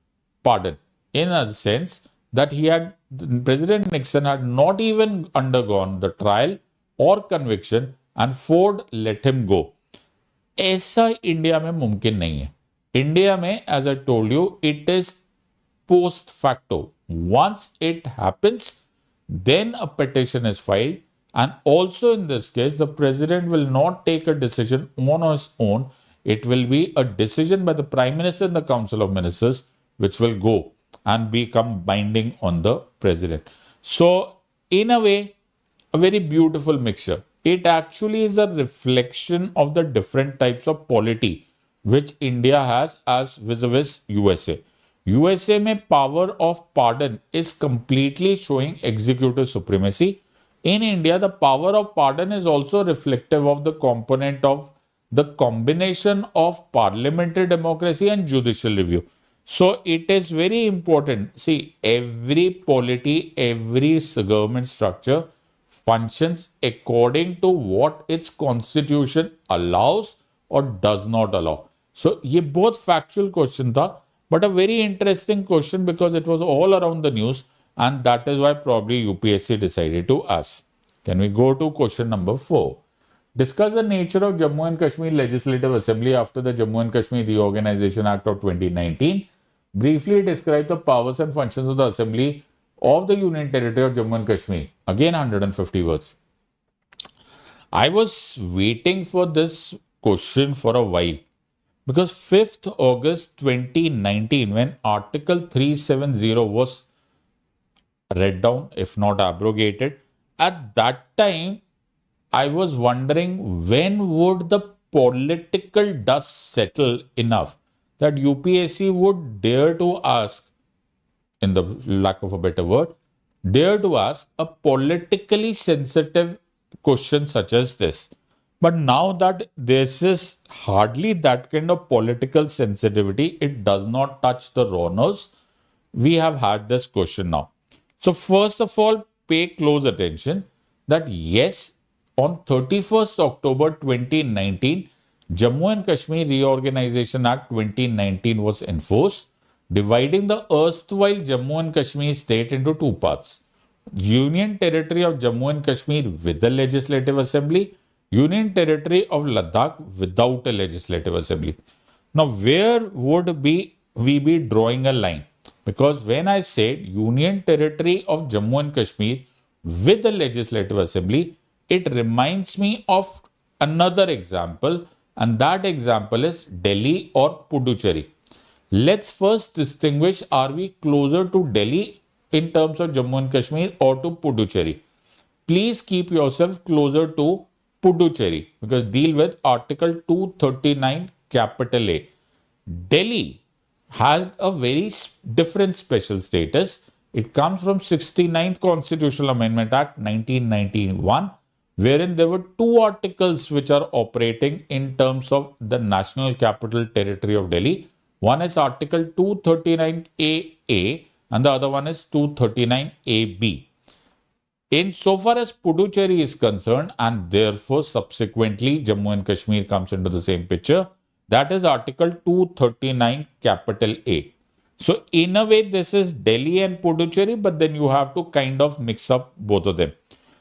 pardon in a sense that President Nixon had not even undergone the trial or conviction and Ford let him go. ऐसा India में मुमकिन नहीं है. India में, as I told you, it is post facto. Once it happens, then a petition is filed, and also in this case, the president will not take a decision on his own. It will be a decision by the Prime Minister and the Council of Ministers, which will go and become binding on the president. So, in a way, a very beautiful mixture. It actually is a reflection of the different types of polity which India has as vis-a-vis USA. USA में power of pardon is completely showing executive supremacy. In India, the power of pardon is also reflective of the component of the combination of parliamentary democracy and judicial review. So it is very important. See, every polity, every government structure functions according to what its constitution allows or does not allow. So ये बहुत factual question था, but a very interesting question because it was all around the news, and that is why probably UPSC decided to ask. Can we go to question number 4? Discuss the nature of Jammu and Kashmir Legislative Assembly after the Jammu and Kashmir Reorganization Act of 2019. Briefly describe the powers and functions of the Assembly of the Union Territory of Jammu and Kashmir. Again, 150 words. I was waiting for this question for a while because 5th August 2019, when Article 370 was read down, if not abrogated, at that time, I was wondering when would the political dust settle enough that UPSC would dare to ask, in the lack of a better word, dare to ask a politically sensitive question such as this. But now that this is hardly that kind of political sensitivity, it does not touch the raw nerves. We have had this question now. So first of all, pay close attention that yes, on 31st October 2019, Jammu and Kashmir Reorganization Act 2019 was enforced, dividing the erstwhile Jammu and Kashmir state into two parts. Union Territory of Jammu and Kashmir with a Legislative Assembly, Union Territory of Ladakh without a Legislative Assembly. Now, where would we be drawing a line? Because when I said Union Territory of Jammu and Kashmir with a Legislative Assembly, it reminds me of another example, and that example is Delhi or Puducherry. Let's first distinguish, are we closer to Delhi in terms of Jammu and Kashmir or to Puducherry? Please keep yourself closer to Puducherry because deal with Article 239 capital A. Delhi has a very different special status. It comes from 69th Constitutional Amendment Act 1991, wherein there were two articles which are operating in terms of the National Capital Territory of Delhi. One is Article 239AA and the other one is 239AB. Insofar as Puducherry is concerned, and therefore subsequently Jammu and Kashmir comes into the same picture, that is Article 239 capital A. So in a way this is Delhi and Puducherry, but then you have to kind of mix up both of them.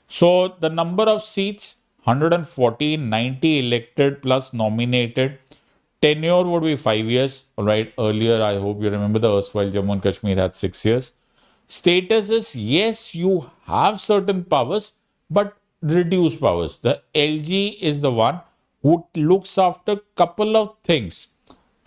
So the number of seats, 114, 90 elected plus nominated. Tenure would be 5 years. All right. Earlier, I hope you remember the erstwhile Jammu and Kashmir had 6 years. Status is, yes, you have certain powers, but reduced powers. The LG is the one who looks after a couple of things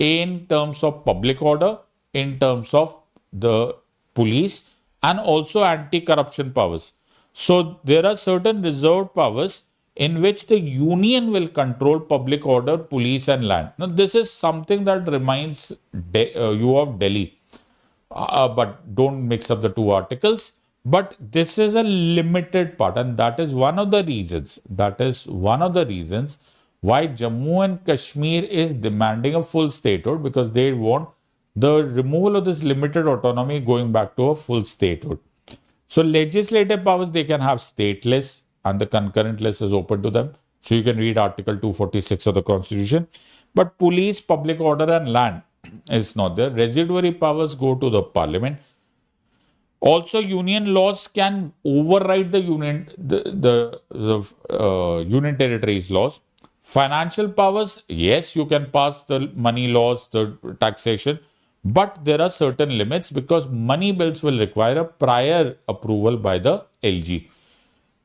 in terms of public order, in terms of the police, and also anti-corruption powers. So there are certain reserved powers in which the union will control public order, police and land. Now this is something that reminds you of Delhi. but don't mix up the two articles. But this is a limited part, and that is one of the reasons. That is one of the reasons why Jammu and Kashmir is demanding a full statehood, because they want the removal of this limited autonomy going back to a full statehood. So legislative powers, they can have state lists, and the concurrent list is open to them. So you can read Article 246 of the Constitution. But police, public order and land is not there. Residuary powers go to the parliament. Also, union laws can override the union union territories laws. Financial powers, yes, you can pass the money laws, the taxation, but there are certain limits, because money bills will require a prior approval by the LG.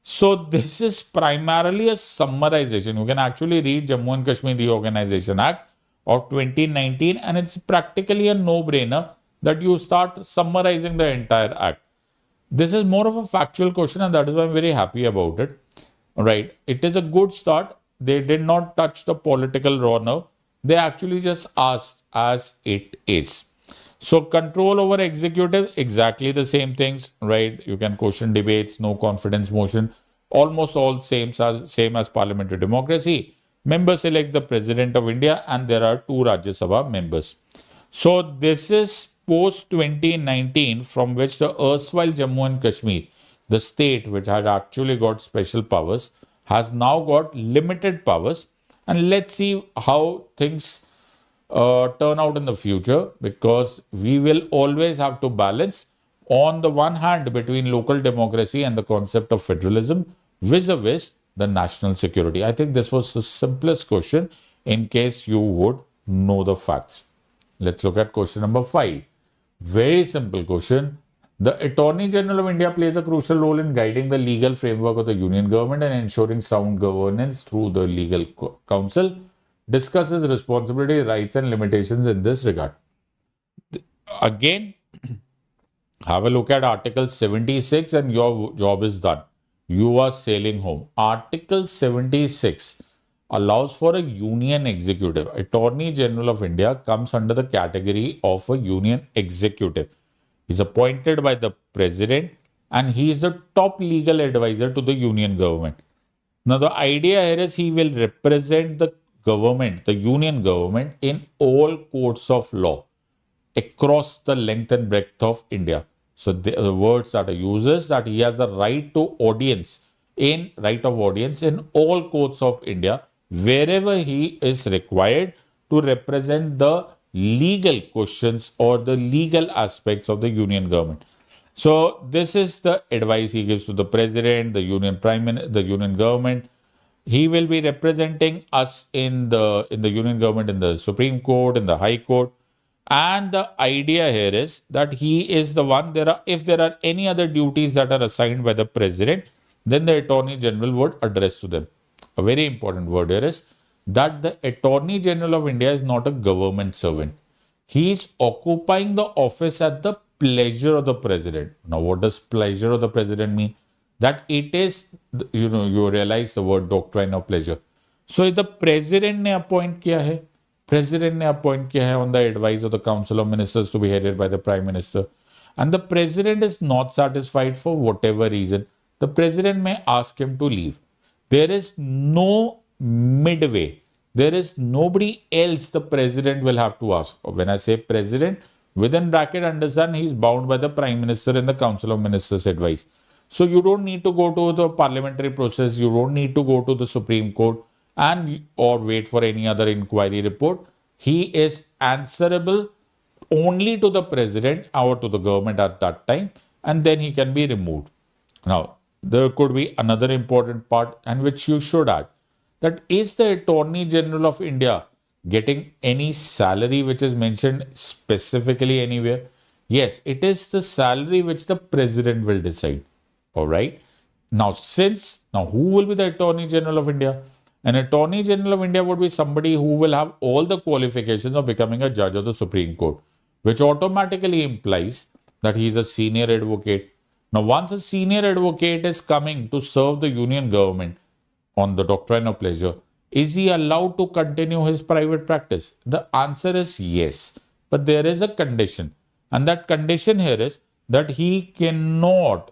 So this is primarily a summarization. You can actually read Jammu and Kashmir Reorganization Act of 2019, and it's practically a no-brainer that you start summarizing the entire act. This is more of a factual question, and that is why I'm very happy about it. All right. It is a good start. They did not touch the political raw nerve. They actually just asked as it is. So control over executive, exactly the same things, right? You can question debates, no confidence motion, almost all same as parliamentary democracy. Members elect the President of India, and there are 2 Rajya Sabha members. So this is post 2019, from which the erstwhile Jammu and Kashmir, the state which had actually got special powers, has now got limited powers. And let's see how things turn out in the future, because we will always have to balance, on the one hand, between local democracy and the concept of federalism vis-a-vis the national security. I think this was the simplest question, in case you would know the facts. Let's look at question number 5. Very simple question. The Attorney General of India plays a crucial role in guiding the legal framework of the Union government and ensuring sound governance through the legal council. Discusses responsibility, rights and limitations in this regard. Again, have a look at Article 76 and your job is done. You are sailing home. Article 76 allows for a union executive. Attorney General of India comes under the category of a union executive. He's appointed by the President, and he is the top legal advisor to the union government. Now, the idea here is he will represent the government, the union government, in all courts of law across the length and breadth of India. So the words that are used is that he has the right of audience in all courts of India, wherever he is required to represent the legal questions or the legal aspects of the union government. So this is the advice he gives to the President, the union the union government. He will be representing us in the union government, in the Supreme Court, in the High Court. And the idea here is that he is the one. If there are any other duties that are assigned by the President, then the Attorney General would address to them. A very important word here is that the Attorney General of India is not a government servant. He is occupying the office at the pleasure of the President. Now, what does pleasure of the President mean? That it is, you realize the word doctrine of pleasure. So, if the President ne appoint kiya hai, on the advice of the Council of Ministers to be headed by the Prime Minister, and the President is not satisfied for whatever reason, the President may ask him to leave. There is no midway. There is nobody else the President will have to ask. When I say President, within bracket, understand he is bound by the Prime Minister and the Council of Ministers advice. So you don't need to go to the parliamentary process. You don't need to go to the Supreme Court or wait for any other inquiry report. He is answerable only to the President or to the government at that time, and then he can be removed. Now, there could be another important part, and which you should add, that is the Attorney General of India getting any salary which is mentioned specifically anywhere? Yes, it is the salary which the President will decide. All right. Now, who will be the Attorney General of India? An Attorney General of India would be somebody who will have all the qualifications of becoming a judge of the Supreme Court, which automatically implies that he is a senior advocate. Now, once a senior advocate is coming to serve the union government on the doctrine of pleasure, is he allowed to continue his private practice? The answer is yes, but there is a condition, And that condition here is that he cannot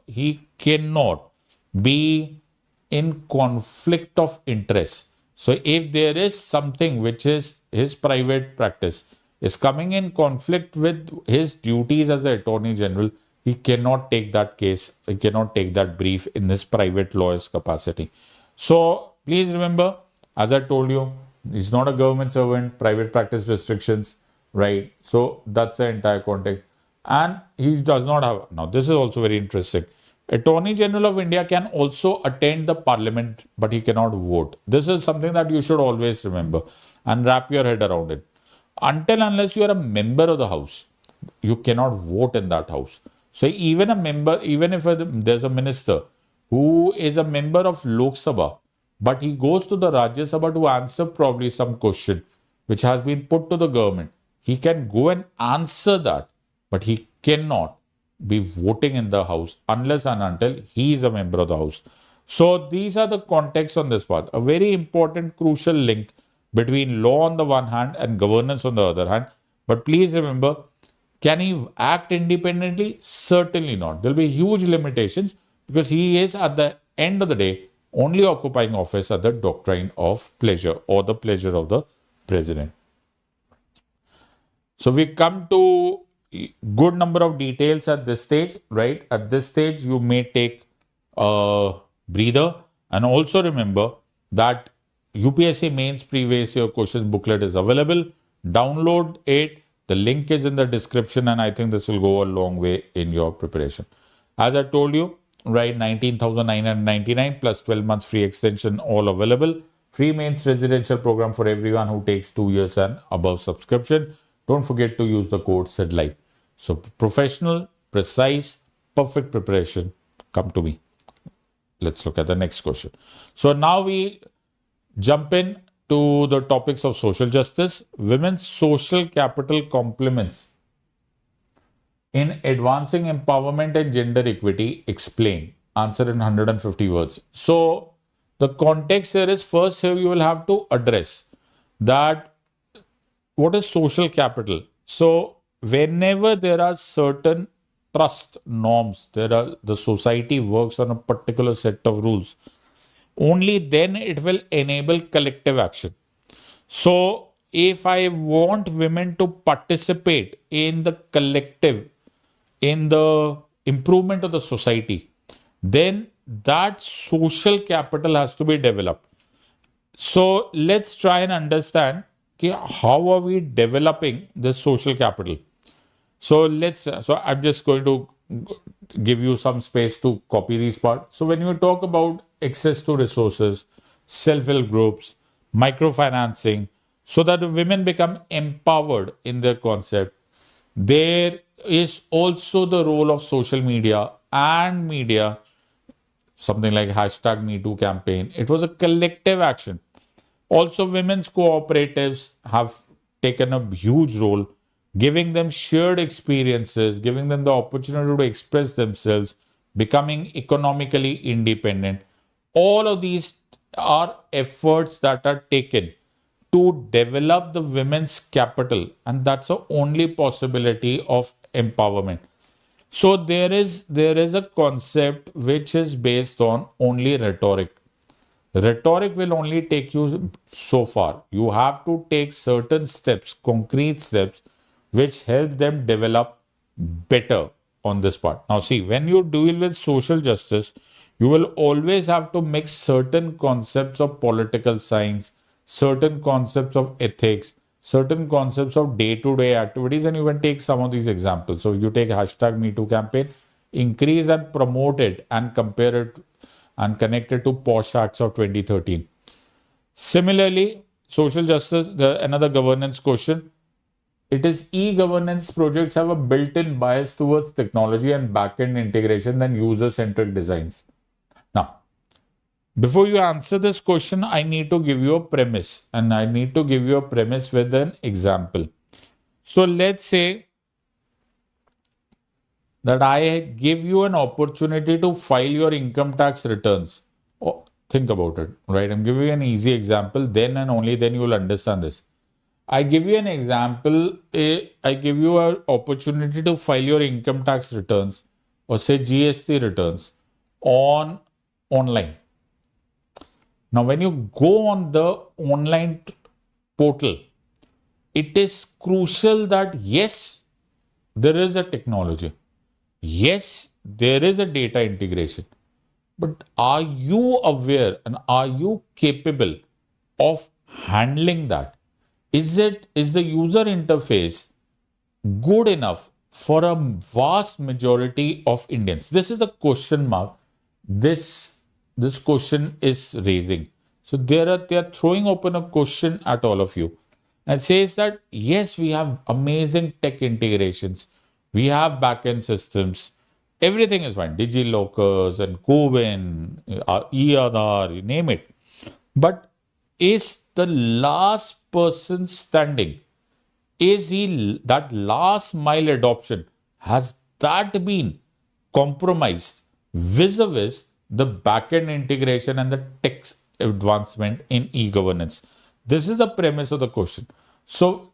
be in conflict of interest. So if there is something which is his private practice is coming in conflict with his duties as the Attorney General, he cannot take that case, he cannot take that brief in his private lawyer's capacity. So please remember, as I told you, he's not a government servant, private practice restrictions, right? So that's the entire context. And he does not have, now this is also very interesting. Attorney General of India can also attend the parliament, but he cannot vote. This is something that you should always remember and wrap your head around it. Until unless you are a member of the house, you cannot vote in that house. So even a member, even if there's a minister who is a member of Lok Sabha, but he goes to the Rajya Sabha to answer probably some question which has been put to the government, he can go and answer that, but he cannot be voting in the house unless and until he is a member of the house. So these are the contexts on this part. A very important, crucial link between law on the one hand and governance on the other hand. But please remember, can he act independently? Certainly not. There will be huge limitations because he is at the end of the day only occupying office at the doctrine of pleasure or the pleasure of the president. So we come to good number of details at this stage, right? At this stage, you may take a breather, and also remember that UPSC Mains previous year questions booklet is available. Download it. The link is in the description, and I think this will go a long way in your preparation. As I told you, right, 19,999 plus 12 months free extension, all available. Free mains residential program for everyone who takes 2 years and above subscription. Don't forget to use the code SIDLIVE. So professional, precise, perfect preparation. Come to me. Let's look at the next question. So now we jump in to the topics of social justice. Women's social capital complements in advancing empowerment and gender equity. Explain. Answer in 150 words. So the context here is, first here you will have to address that what is social capital. So whenever there are certain trust norms, the society works on a particular set of rules, only then it will enable collective action. So if I want women to participate in the collective, in the improvement of the society, then that social capital has to be developed. So let's try and understand how are we developing this social capital. So I'm just going to give you some space to copy these parts. So when you talk about access to resources, self-help groups, microfinancing, so that the women become empowered in their concept, there is also the role of social media and media, something like #MeToo campaign. It was a collective action. Also, women's cooperatives have taken a huge role, giving them shared experiences, giving them the opportunity to express themselves, becoming economically independent. All of these are efforts that are taken to develop the women's capital, and that's the only possibility of empowerment. So there is a concept which is based on only rhetoric. Rhetoric will only take you so far. You have to take certain steps, concrete steps, which help them develop better on this part. Now see, when you deal with social justice, you will always have to mix certain concepts of political science, certain concepts of ethics, certain concepts of day-to-day activities, and you can take some of these examples. So you take #MeToo campaign, increase and promote it and compare it and connect it to Posh Acts of 2013. Similarly, social justice, another governance question. It is e-governance projects have a built-in bias towards technology and back-end integration than user-centric designs. Now, before you answer this question, I need to give you a premise, and I need to give you a premise with an example. So let's say that I give you an opportunity to file your income tax returns. Oh, think about it, right? I'm giving you an easy example, then and only then you will understand this. I give you an example. I give you an opportunity to file your income tax returns or say GST returns online. Now, when you go on the online portal, it is crucial that yes, there is a technology. Yes, there is a data integration. But are you aware and are you capable of handling that? Is the user interface good enough for a vast majority of Indians? This is the question mark this question is raising. So they are throwing open a question at all of you and says that yes, we have amazing tech integrations, we have backend systems, everything is fine, DigiLockers and Cowin, e-Aadhaar, you name it. But is the last person standing, is he that last mile adoption, has that been compromised vis-a-vis the backend integration and the tech advancement in e-governance? This is the premise of the question. So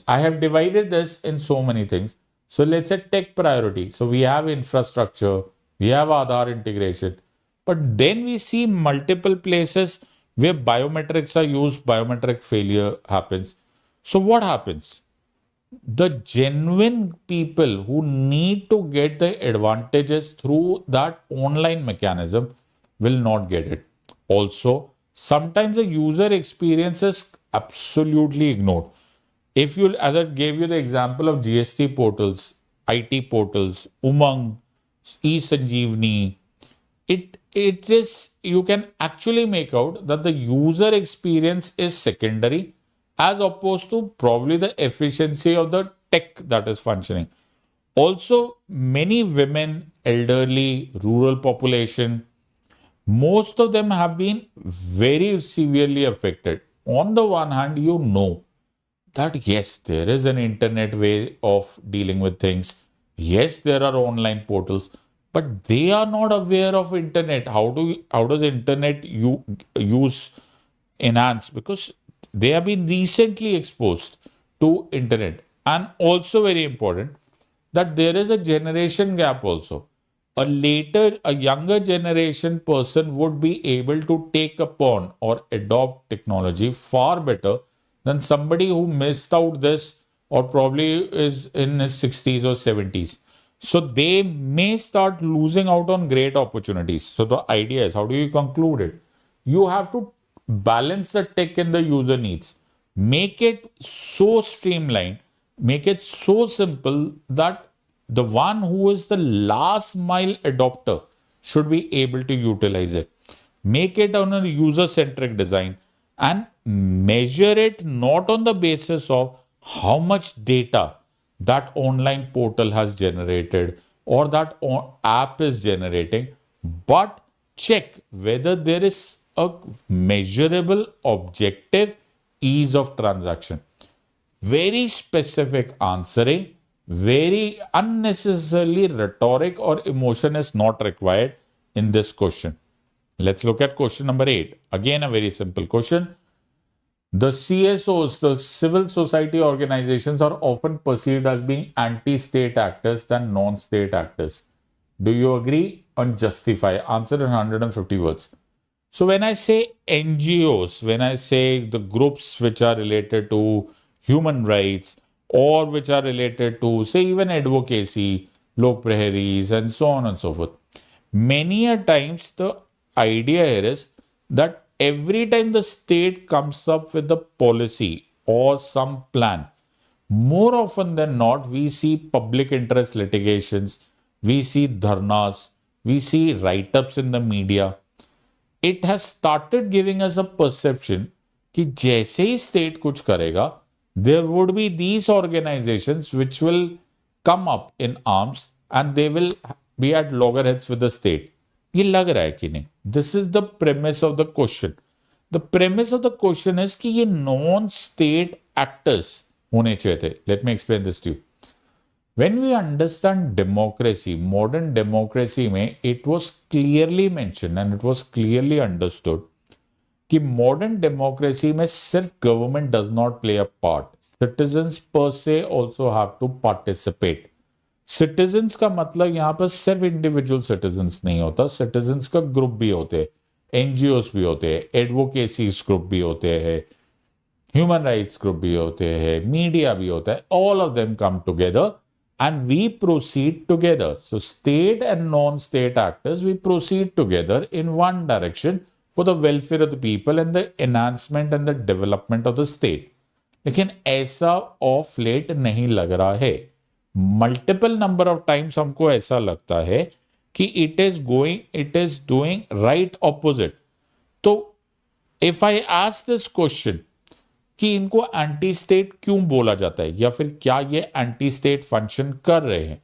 I have divided this in so many things. So let's say tech priority. So we have infrastructure, we have Aadhaar integration, but then we see multiple places where biometrics are used, biometric failure happens. So what happens? The genuine people who need to get the advantages through that online mechanism will not get it. Also, sometimes the user experience is absolutely ignored. If you, as I gave you the example of GST portals, IT portals, Umang, e-Sanjeevani, it is, you can actually make out that the user experience is secondary as opposed to probably the efficiency of the tech that is functioning. Also, many women, elderly, rural population, most of them have been very severely affected. On the one hand, you know that yes, there is an internet way of dealing with things. Yes, there are online portals, but they are not aware of internet. How does internet use enhance? Because they have been recently exposed to internet. And also very important that there is a generation gap also. A younger generation person would be able to take upon or adopt technology far better than somebody who missed out this or probably is in his 60s or 70s. So they may start losing out on great opportunities. So the idea is, how do you conclude it? You have to balance the tech and the user needs. Make it so streamlined, make it so simple that the one who is the last mile adopter should be able to utilize it. Make it on a user-centric design and measure it not on the basis of how much data that online portal has generated or that app is generating, but check whether there is a measurable objective ease of transaction. Very specific answering, very unnecessarily rhetoric or emotion is not required in this question. Let's look at question number 8. Again, a very simple question. The CSOs, the civil society organizations, are often perceived as being anti-state actors than non-state actors. Do you agree? And justify. Answer in 150 words. So when I say NGOs, when I say the groups which are related to human rights or which are related to, say, even advocacy, Lok Praharis and so on and so forth, many a times the idea here is that every time the state comes up with a policy or some plan, more often than not, we see public interest litigations, we see dharnas, we see write-ups in the media. It has started giving us a perception कि जैसे ही state कुछ करेगा, there would be these organizations which will come up in arms and they will be at loggerheads with the state. ये लग रहा है कि नहीं? This is the premise of the question. The premise of the question is कि ये non-state actors होने चाहिए थे. Let me explain this to you. When we understand democracy, modern democracy में, it was clearly mentioned and it was clearly understood कि modern democracy में सिर्फ government does not play a part, citizens per also have to participate. Citizens का मतलब यहां पर सिर्फ individual citizens नहीं होता, सिटीजन्स का ग्रुप भी होते हैं, एनजीओस भी होते हैं, एडवोकेसीज ग्रुप भी होते हैं, ह्यूमन राइट्स ग्रुप भी होते हैं, मीडिया भी होता है, all of them come together and we proceed together. So state and non-state actors, we proceed together in one direction for the welfare of the people and the enhancement and the development of the state. लेकिन ऐसा of late नहीं लग रहा है। Multiple number of times हमको ऐसा लगता है कि it is doing right opposite. तो if I ask this question कि इनको एंटी स्टेट क्यों बोला जाता है, या फिर क्या ये एंटी स्टेट फंक्शन कर रहे हैं,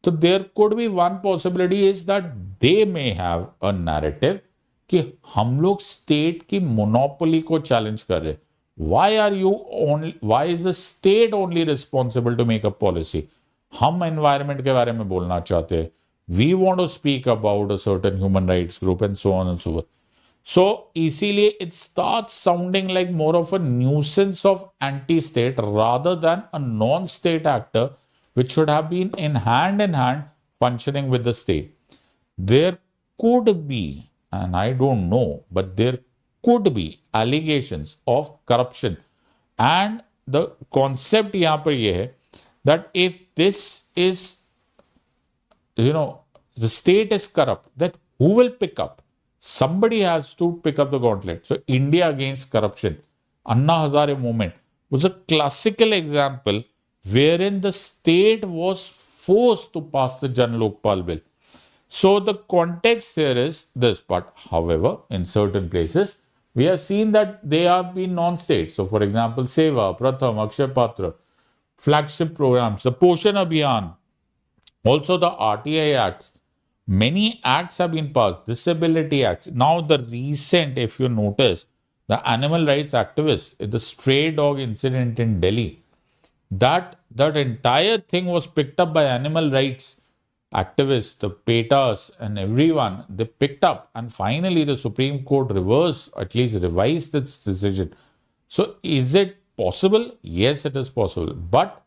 तो there could be one possibility is that they may have a narrative कि हम लोग स्टेट की मोनोपोली को चैलेंज कर रहे हैं। Why is the state only responsible to make a policy? हम एनवायरमेंट के बारे में बोलना चाहते हैं, we want to speak about a certain human rights group and so on and so forth. So easily it starts sounding like more of a nuisance of anti-state rather than a non-state actor which should have been in hand functioning with the state. There could be, and I don't know, but there could be allegations of corruption. And the concept यहाँ पर ये है that if this is, the state is corrupt, then who will pick up? Somebody has to pick up the gauntlet. So India against corruption, Anna Hazare movement was a classical example wherein the state was forced to pass the Jan Lokpal bill. So the context here is this, but however, in certain places, we have seen that they have been non-state. So for example, Seva, Pratham, Akshay Patra, flagship programs, the Poshan Abhiyan, also the RTI Acts. Many acts have been passed, disability acts. Now the recent, if you notice, the animal rights activists, the stray dog incident in Delhi, that entire thing was picked up by animal rights activists, the PETAs and everyone. They picked up, and finally the Supreme Court reversed, at least revised its decision. So is it possible? Yes, it is possible. But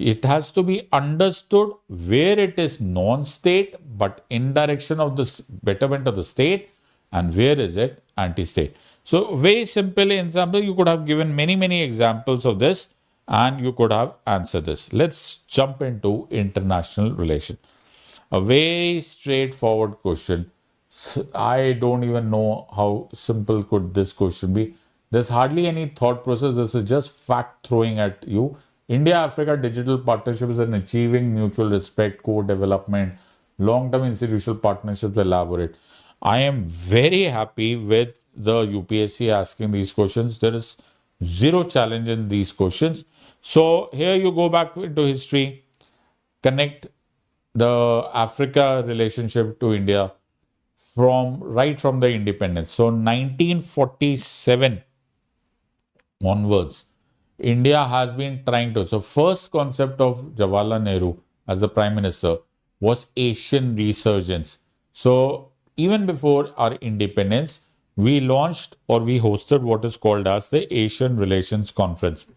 it has to be understood where it is non-state but in direction of the betterment of the state, and where is it anti-state. So very simple example, you could have given many examples of this and you could have answered this. Let's jump into international relation. A very straightforward question. I don't even know how simple could this question be. There's hardly any thought process. This is just fact throwing at you. India-Africa digital partnership is an achieving mutual respect, co-development, long-term institutional partnerships elaborate. I am very happy with the UPSC asking these questions. There is zero challenge in these questions. So here you go back into history, connect the Africa relationship to India right from the independence. So 1947 onwards, India has been trying to. So first concept of Jawaharlal Nehru as the Prime Minister was Asian resurgence. So even before our independence, we launched or we hosted what is called as the Asian Relations Conference.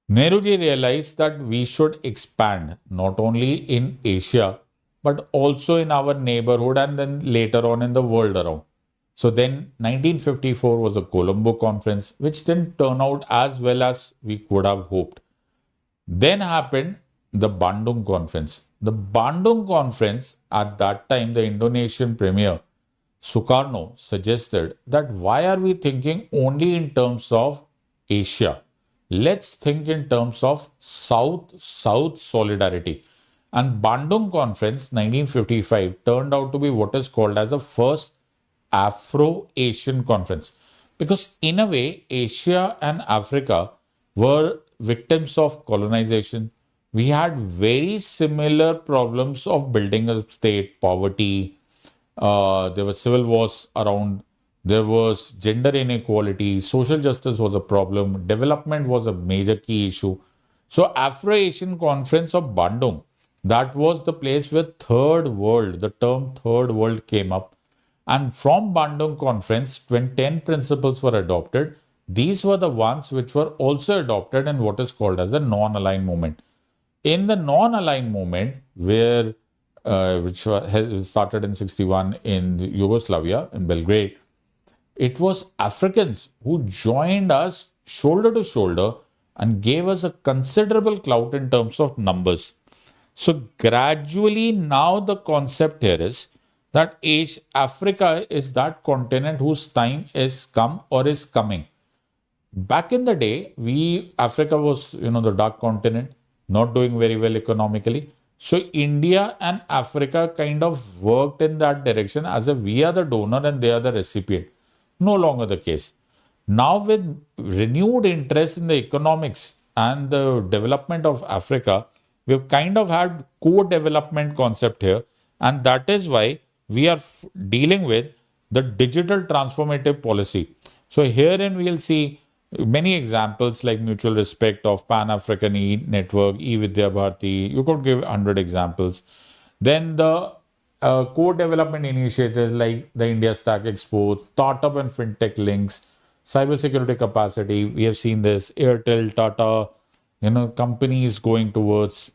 Nehruji realized that we should expand not only in Asia, but also in our neighborhood and then later on in the world around. So then 1954 was the Colombo Conference, which didn't turn out as well as we could have hoped. Then happened the Bandung Conference. The Bandung Conference, at that time, the Indonesian Premier Sukarno suggested that why are we thinking only in terms of Asia? Let's think in terms of South solidarity. And Bandung Conference 1955 turned out to be what is called as the first Afro-Asian Conference, because in a way Asia and Africa were victims of colonization. We had very similar problems of building a state, poverty, there were civil wars around, there was gender inequality, social justice was a problem, development was a major key issue. So Afro-Asian Conference of Bandung, that was the place where third world, the term third world came up. And from Bandung Conference, when 10 principles were adopted, these were the ones which were also adopted in what is called as the non-aligned movement. In the non-aligned movement, which started in 61 in Yugoslavia, in Belgrade, it was Africans who joined us shoulder to shoulder and gave us a considerable clout in terms of numbers. So gradually now the concept here is that Africa is that continent whose time is come or is coming. Back in the day, Africa was, the dark continent, not doing very well economically. So India and Africa kind of worked in that direction as if we are the donor and they are the recipient. No longer the case. Now with renewed interest in the economics and the development of Africa, we've kind of had co-development concept here. And that is why we are dealing with the digital transformative policy. So herein we'll see many examples like mutual respect of Pan-African network, E-Vidya Bharati. You could give 100 examples. Then the co-development initiatives like the India Stack Expo, startup and fintech links, cybersecurity capacity. We have seen this, Airtel, Tata, companies going towards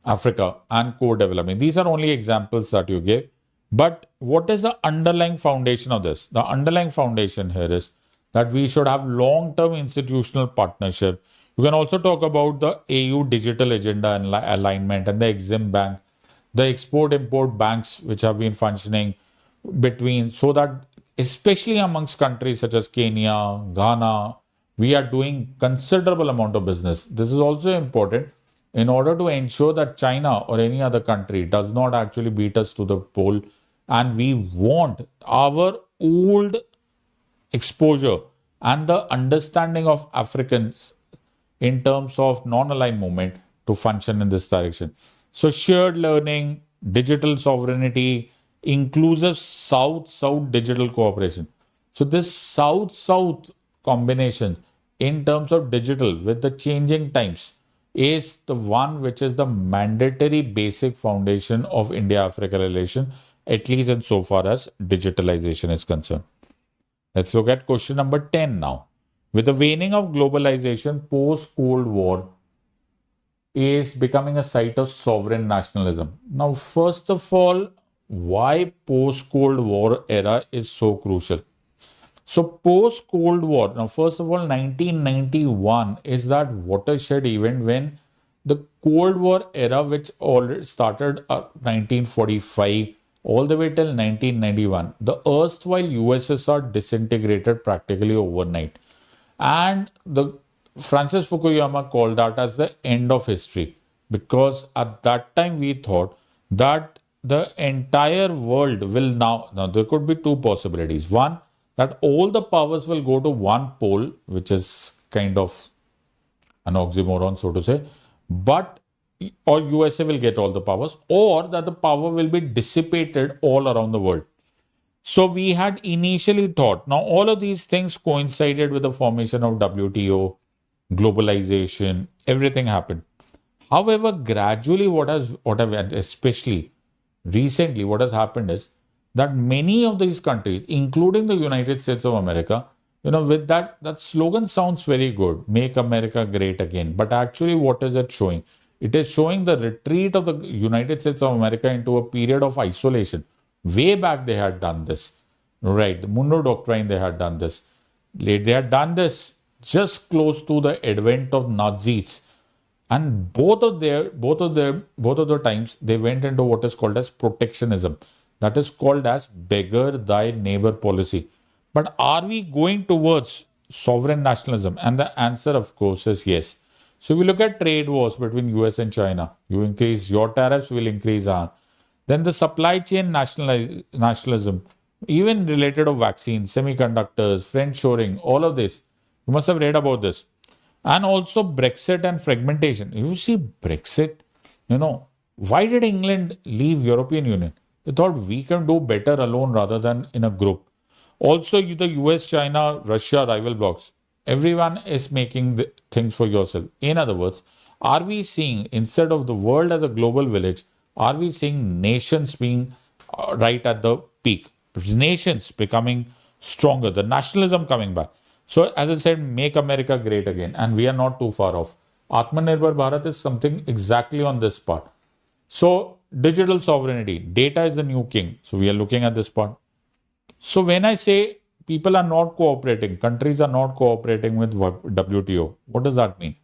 Africa and co-development. These are only examples that you gave. But what is the underlying foundation of this? The underlying foundation here is that we should have long-term institutional partnership. You can also talk about the AU digital agenda and alignment and the Exim Bank, the export-import banks which have been functioning between, so that especially amongst countries such as Kenya, Ghana, we are doing considerable amount of business. This is also important in order to ensure that China or any other country does not actually beat us to the pole. And we want our old exposure and the understanding of Africans in terms of non-aligned movement to function in this direction. So shared learning, digital sovereignty, inclusive South-South digital cooperation. So this South-South combination in terms of digital with the changing times is the one which is the mandatory basic foundation of India-Africa relation, at least in so far as digitalization is concerned. Let's look at question number 10 now. With the waning of globalization, post-Cold War is becoming a site of sovereign nationalism. Now, first of all, why post-Cold War era is so crucial? So post-Cold War, now first of all, 1991 is that watershed event when the Cold War era, which already started 1945 all the way till 1991, the erstwhile USSR disintegrated practically overnight. And the Francis Fukuyama called that as the end of history, because at that time we thought that the entire world will now there could be two possibilities. One, that all the powers will go to one pole, which is kind of an oxymoron, so to say, or USA will get all the powers, or that the power will be dissipated all around the world. So we had initially thought, now all of these things coincided with the formation of WTO, globalization, everything happened. However, gradually especially recently, what has happened is that many of these countries, including the United States of America, with that slogan sounds very good, make America great again. But actually, what is it showing? It is showing the retreat of the United States of America into a period of isolation. Way back they had done this, right? The Monroe Doctrine, they had done this. They had done this just close to the advent of Nazis. And both of the times they went into what is called as protectionism. That is called as beggar thy neighbor policy. But are we going towards sovereign nationalism? And the answer, of course, is yes. So we look at trade wars between US and China. You increase your tariffs, we'll increase our. Then the supply chain nationalism, even related to vaccines, semiconductors, friendshoring, all of this. You must have read about this. And also Brexit and fragmentation. You see Brexit, why did England leave European Union? They thought we can do better alone rather than in a group. Also, the US, China, Russia rival blocs. Everyone is making the things for yourself. In other words, are we seeing, instead of the world as a global village, are we seeing nations being right at the peak. Nations becoming stronger, the nationalism coming back. So, as I said, make America great again, and we are not too far off. Atmanirbhar Bharat is something exactly on this part. So, digital sovereignty, data is the new king. So, we are looking at this part. So, when I say people are not cooperating, countries are not cooperating with WTO, what does that mean?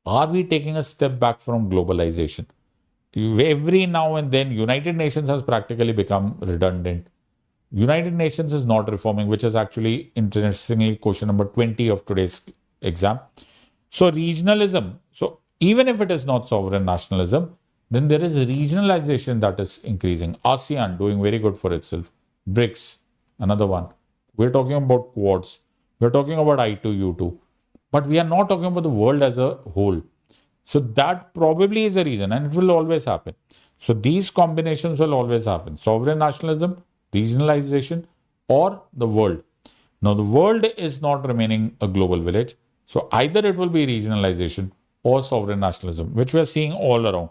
Are we taking a step back from globalization? Every now and then, United Nations has practically become redundant. United Nations is not reforming, which is actually interestingly question number 20 of today's exam. So regionalism. So even if it is not sovereign nationalism, then there is regionalization that is increasing. ASEAN doing very good for itself. BRICS, another one. We're talking about Quads. We're talking about I2U2. But we are not talking about the world as a whole. So that probably is a reason, and it will always happen. So these combinations will always happen. Sovereign nationalism, regionalization, or the world. Now the world is not remaining a global village. So either it will be regionalization or sovereign nationalism, which we are seeing all around.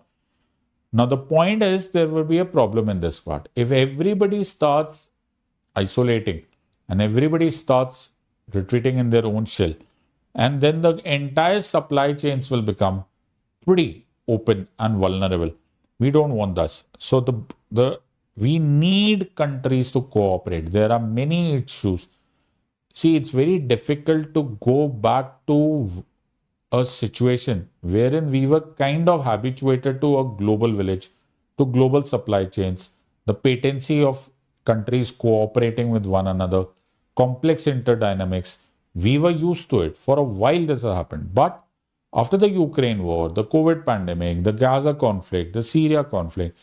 Now the point is there will be a problem in this part. If everybody starts isolating and everybody starts retreating in their own shell, and then the entire supply chains will become pretty open and vulnerable. We don't want this. So we need countries to cooperate. There are many issues. See, it's very difficult to go back to a situation wherein we were kind of habituated to a global village, to global supply chains, the patency of countries cooperating with one another, complex interdynamics. We were used to it. For a while this has happened. But after the Ukraine war, the COVID pandemic, the Gaza conflict, the Syria conflict,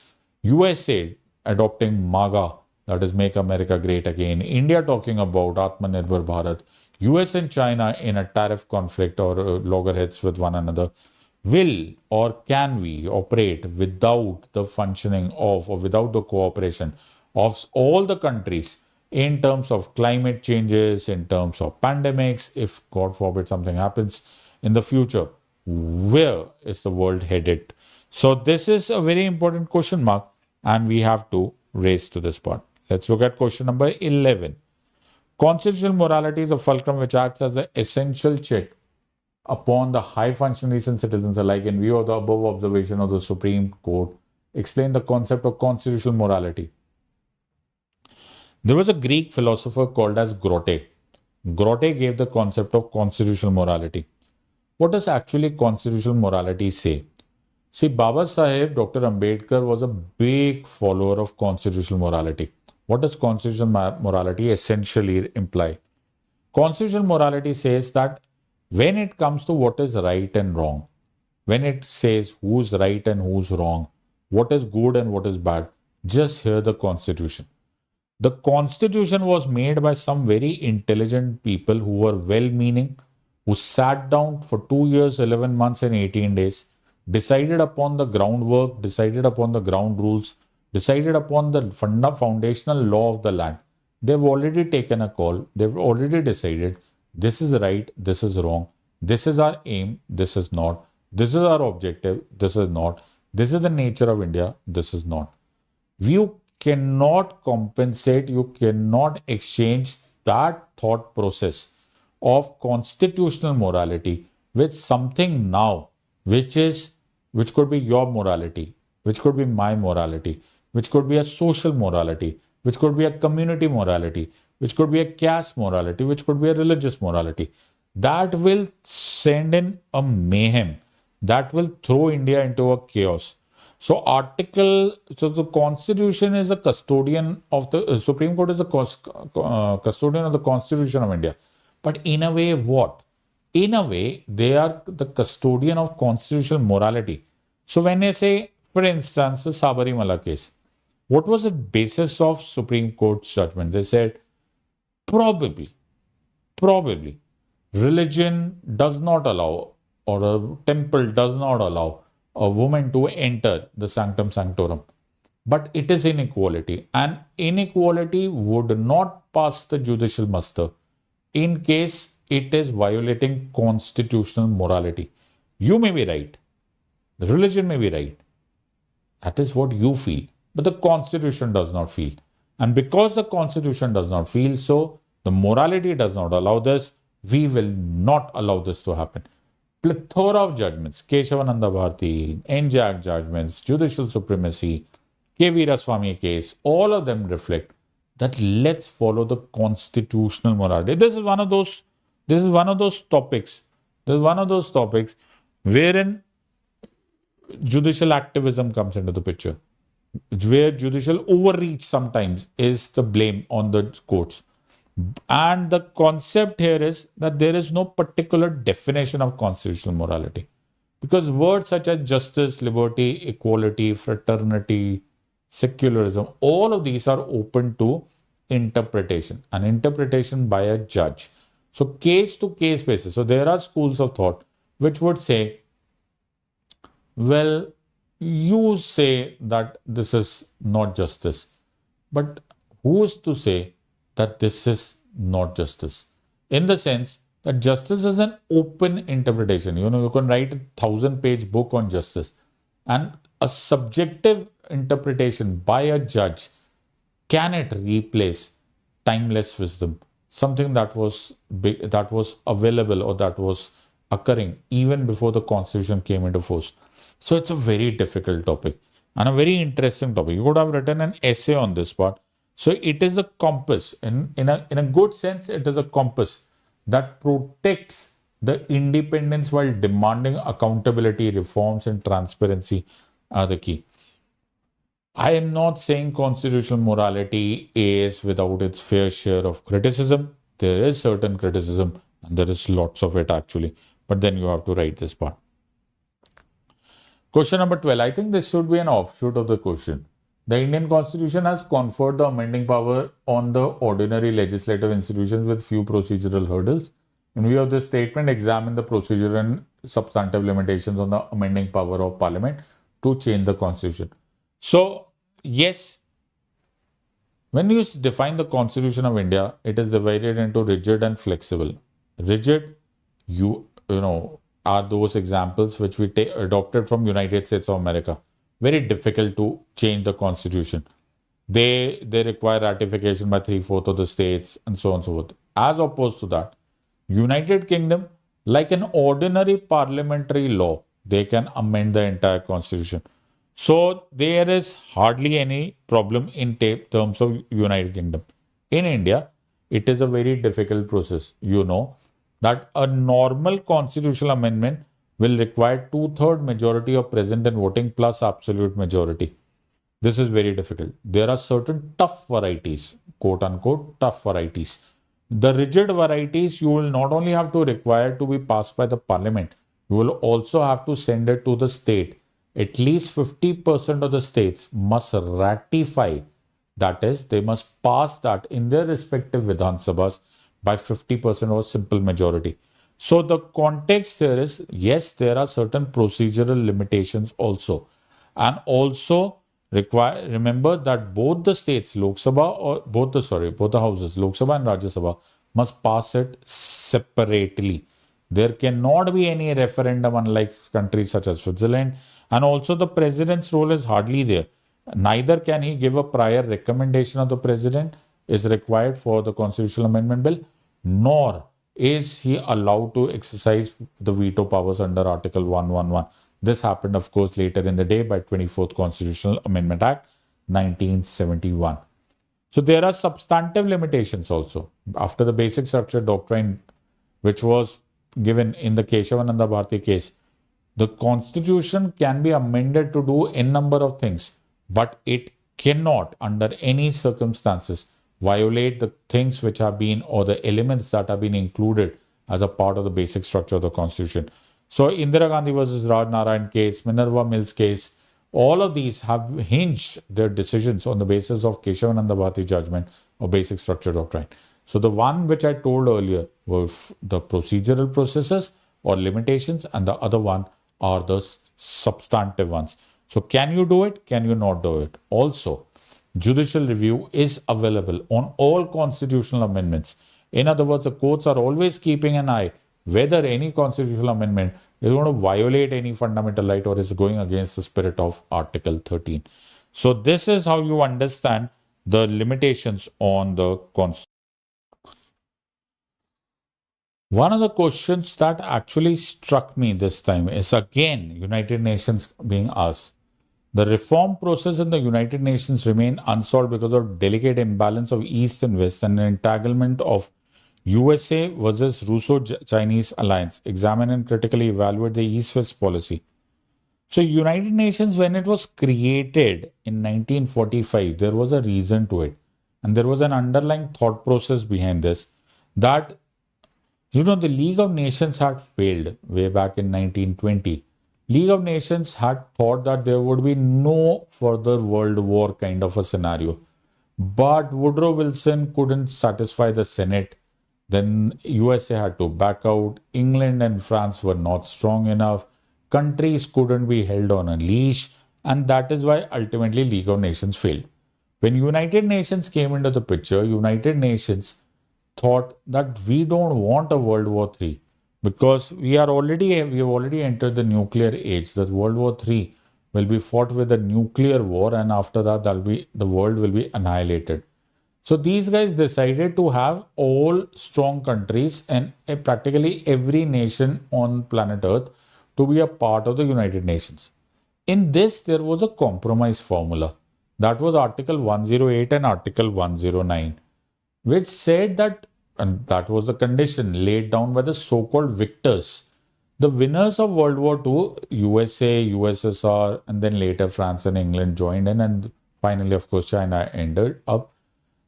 USA adopting MAGA, that is Make America Great Again, India talking about Atmanirbhar Bharat, US and China in a tariff conflict or loggerheads with one another, will or can we operate without the functioning of or without the cooperation of all the countries in terms of climate changes, in terms of pandemics, if God forbid something happens in the future? Where is the world headed? So this is a very important question mark, and we have to race to this part. Let's look at question number 11. Constitutional morality is a fulcrum which acts as the essential check upon the high functionaries and citizens alike. In view of the above observation of the Supreme Court, explain the concept of constitutional morality. There was a Greek philosopher called as Grote. Grote gave the concept of constitutional morality. What does actually constitutional morality say? See, Baba Saheb, Dr. Ambedkar was a big follower of constitutional morality. What does constitutional morality essentially imply? Constitutional morality says that when it comes to what is right and wrong, when it says who's right and who's wrong, what is good and what is bad, just hear the Constitution. The Constitution was made by some very intelligent people who were well-meaning, who sat down for 2 years, 11 months and 18 days, decided upon the groundwork, decided upon the ground rules, decided upon the foundational law of the land. They've already taken a call. They've already decided this is right, this is wrong, this is our aim, this is not, this is our objective, this is not, this is the nature of India, this is not. You cannot compensate, you cannot exchange that thought process of constitutional morality with something now which could be your morality, which could be my morality, which could be a social morality, which could be a community morality, which could be a caste morality, which could be a religious morality. That will send in a mayhem. That will throw India into a chaos. So the Constitution is the custodian of the Supreme Court is the custodian of the Constitution of India. But in a way, what? In a way, they are the custodian of constitutional morality. So when I say, for instance, the Sabarimala case, what was the basis of Supreme Court's judgment? They said, probably, religion does not allow, or a temple does not allow a woman to enter the sanctum sanctorum. But it is inequality, and inequality would not pass the judicial muster in case it is violating constitutional morality. You may be right. The religion may be right. That is what you feel. But the Constitution does not feel. And because the constitution does not feel so, the morality does not allow this, we will not allow this to happen. Plethora of judgments, Keshavananda Bharati, NJAC judgments, judicial supremacy, K.V. Raswamy case, all of them reflect that let's follow the constitutional morality. This is one of those topics. This is one of those topics wherein judicial activism comes into the picture, where judicial overreach sometimes is the blame on the courts. And the concept here is that there is no particular definition of constitutional morality, because words such as justice, liberty, equality, fraternity, secularism, all of these are open to interpretation, and interpretation by a judge. So case to case basis. So there are schools of thought which would say, well, you say that this is not justice, but who is to say that this is not justice? In the sense that justice is an open interpretation. You can write a 1,000-page book on justice, and a subjective interpretation by a judge, can it replace timeless wisdom? Something that was available, or that was occurring even before the constitution came into force. So it's a very difficult topic and a very interesting topic. You could have written an essay on this part. So it is a compass. In a good sense, it is a compass that protects the independence while demanding accountability, reforms, and transparency are the key. I am not saying constitutional morality is without its fair share of criticism. There is certain criticism, and there is lots of it actually. But then you have to write this part. Question number 12. I think this should be an offshoot of the question. The Indian Constitution has conferred the amending power on the ordinary legislative institutions with few procedural hurdles. In view of this statement, examine the procedure and substantive limitations on the amending power of Parliament to change the Constitution. So, yes, when you define the Constitution of India, it is divided into rigid and flexible. Rigid, are those examples which we adopted from United States of America. Very difficult to change the Constitution. They require ratification by 3/4 of the states and so on and so forth. As opposed to that, United Kingdom, like an ordinary parliamentary law, they can amend the entire Constitution. So there is hardly any problem in terms of United Kingdom. In India, it is a very difficult process. You know that a normal constitutional amendment will require 2/3 majority of present and voting plus absolute majority. This is very difficult. There are certain tough varieties, quote unquote, tough varieties. The rigid varieties, you will not only have to require to be passed by the parliament, you will also have to send it to the state. At least 50% of the states must ratify. That is, they must pass that in their respective Vidhan Sabhas by 50% or simple majority. So the context here is, yes, there are certain procedural limitations also. And also remember that both the states, Lok Sabha, or both the houses, Lok Sabha and Rajya Sabha, must pass it separately. There cannot be any referendum unlike countries such as Switzerland. And also the president's role is hardly there. Neither can he give a prior recommendation of the president is required for the constitutional amendment bill, nor is he allowed to exercise the veto powers under Article 111. This happened, of course, later in the day by 24th Constitutional Amendment Act, 1971. So there are substantive limitations also. After the basic structure doctrine, which was given in the Keshavananda Bharati case, the Constitution can be amended to do n number of things, but it cannot, under any circumstances, violate the things which have been, or the elements that have been included as a part of the basic structure of the Constitution. So Indira Gandhi versus Raj Narayan case, Minerva Mills case, all of these have hinged their decisions on the basis of Keshavananda Bharati judgment or basic structure doctrine. So the one which I told earlier was the procedural processes or limitations, and the other one are the substantive ones. So can you do it? Can you not do it? Also, judicial review is available on all constitutional amendments. In other words, the courts are always keeping an eye whether any constitutional amendment is going to violate any fundamental right or is going against the spirit of Article 13. So this is how you understand the limitations on the constitution. One of the questions that actually struck me this time is again United Nations being asked. The reform process in the United Nations remain unsolved because of delicate imbalance of East and West and an entanglement of USA versus Russo-Chinese alliance. Examine and critically evaluate the East-West policy. So United Nations, when it was created in 1945, there was a reason to it. And there was an underlying thought process behind this that, the League of Nations had failed way back in 1920. League of Nations had thought that there would be no further world war kind of a scenario. But Woodrow Wilson couldn't satisfy the Senate. Then USA had to back out. England and France were not strong enough. Countries couldn't be held on a leash. And that is why ultimately League of Nations failed. When United Nations came into the picture, United Nations thought that we don't want a World War III because we have already entered the nuclear age. That World War III will be fought with a nuclear war, and after that, the world will be annihilated. So these guys decided to have all strong countries and practically every nation on planet Earth to be a part of the United Nations. In this, there was a compromise formula. That was Article 108 and Article 109, which said that, and that was the condition laid down by the so-called victors. The winners of World War II, USA, USSR, and then later France and England joined in, and finally, of course, China ended up.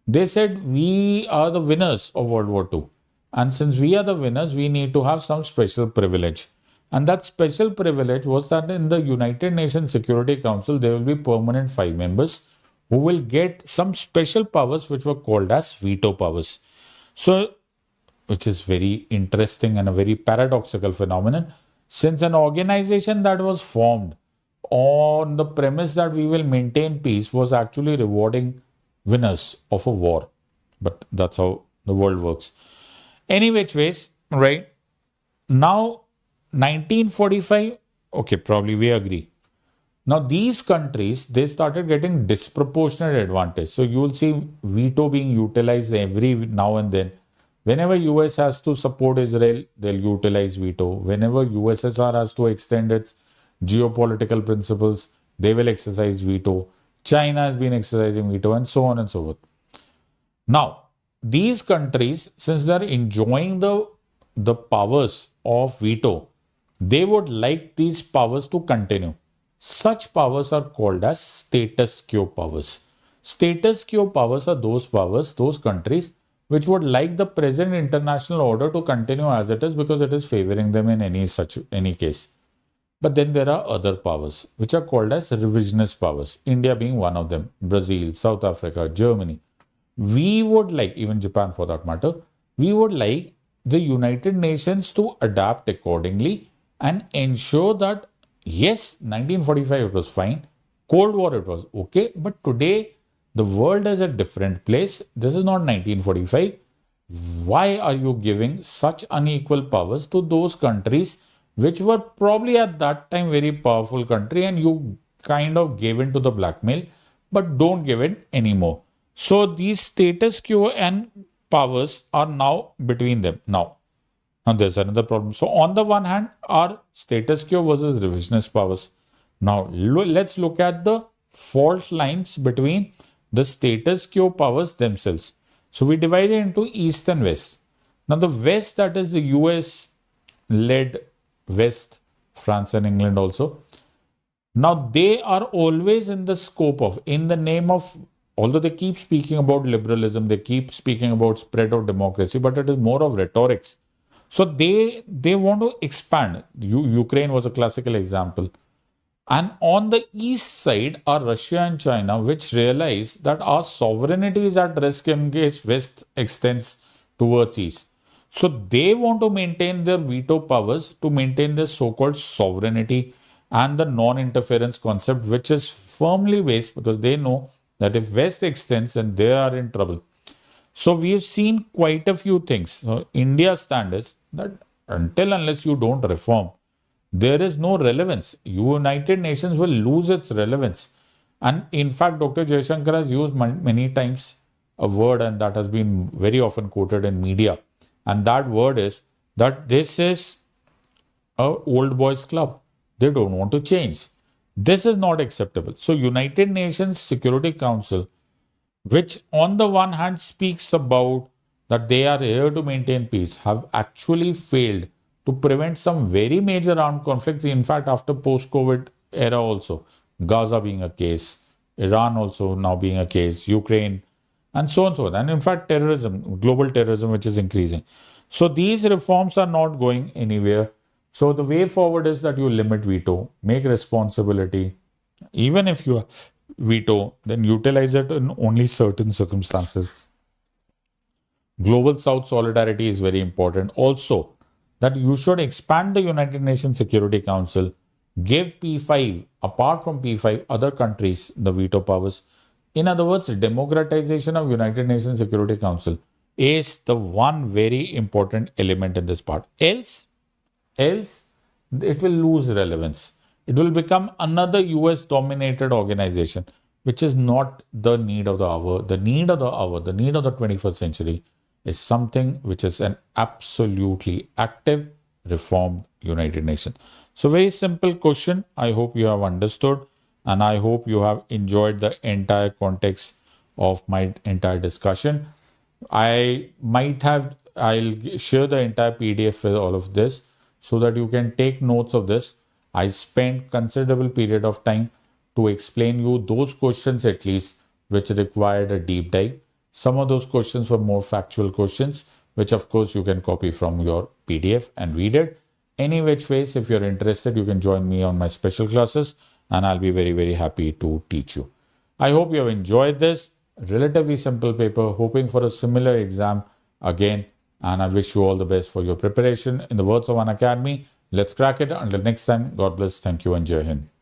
They said, we are the winners of World War II. And since we are the winners, we need to have some special privilege. And that special privilege was that in the United Nations Security Council, there will be permanent 5 members who will get some special powers which were called as veto powers. So, which is very interesting and a very paradoxical phenomenon, since an organization that was formed on the premise that we will maintain peace was actually rewarding winners of a war. But that's how the world works. Any which ways, right? Now, 1945, okay, probably we agree. Now, these countries, they started getting disproportionate advantage. So, you will see veto being utilized every now and then. Whenever US has to support Israel, they'll utilize veto. Whenever USSR has to extend its geopolitical principles, they will exercise veto. China has been exercising veto and so on and so forth. Now, these countries, since they're enjoying the powers of veto, they would like these powers to continue. Such powers are called as status quo powers. Status quo powers are those powers, those countries, which would like the present international order to continue as it is because it is favoring them in any case. But then there are other powers, which are called as revisionist powers, India being one of them, Brazil, South Africa, Germany. We would like, even Japan for that matter, we would like the United Nations to adapt accordingly and ensure that, yes, 1945 it was fine, Cold War it was okay, but today the world is a different place. This is not 1945. Why are you giving such unequal powers to those countries which were probably at that time very powerful country, and you kind of gave in to the blackmail, but don't give it anymore. So these status quo and powers are now between them. Now there's another problem. So on the one hand are status quo versus revisionist powers. Now let's look at the fault lines between the status quo powers themselves. So we divide it into East and West. Now the West, that is the US led West, France and England also. Now they are always in the scope of, in the name of, although they keep speaking about liberalism, they keep speaking about spread of democracy, but it is more of rhetorics. So they want to expand. Ukraine was a classical example. And on the east side are Russia and China, which realize that our sovereignty is at risk in case West extends towards east. So they want to maintain their veto powers to maintain their so-called sovereignty and the non-interference concept, which is firmly based because they know that if West extends, then they are in trouble. So we have seen quite a few things. So India's stand is that unless you don't reform, there is no relevance. United Nations will lose its relevance. And in fact, Dr. Jaishankar has used many times a word, and that has been very often quoted in media, and that word is that this is a old boys club. They don't want to change. This is not acceptable. So United Nations Security Council, which on the one hand speaks about that they are here to maintain peace, have actually failed to prevent some very major armed conflicts. In fact, after post-COVID era also, Gaza being a case, Iran also now being a case, Ukraine, and so on and so on. And in fact, terrorism, global terrorism, which is increasing. So these reforms are not going anywhere. So the way forward is that you limit veto, make responsibility. Even if you veto, then utilize it in only certain circumstances. Global South solidarity is very important. Also, that you should expand the United Nations Security Council, give P5, apart from P5, other countries the veto powers. In other words, democratization of United Nations Security Council is the one very important element in this part. Else it will lose relevance. It will become another US dominated organization, which is not the need of the hour. The need of the hour, the need of the 21st century is something which is an absolutely active, reformed United Nations. So very simple question. I hope you have understood, and I hope you have enjoyed the entire context of my entire discussion. I'll share the entire PDF with all of this so that you can take notes of this. I spent considerable period of time to explain you those questions at least which required a deep dive. Some of those questions were more factual questions, which of course you can copy from your PDF and read it. Any which ways, if you're interested, you can join me on my special classes and I'll be very, very happy to teach you. I hope you have enjoyed this relatively simple paper, hoping for a similar exam again. And I wish you all the best for your preparation. In the words of Unacademy, let's crack it. Until next time, God bless. Thank you and Jai Hind.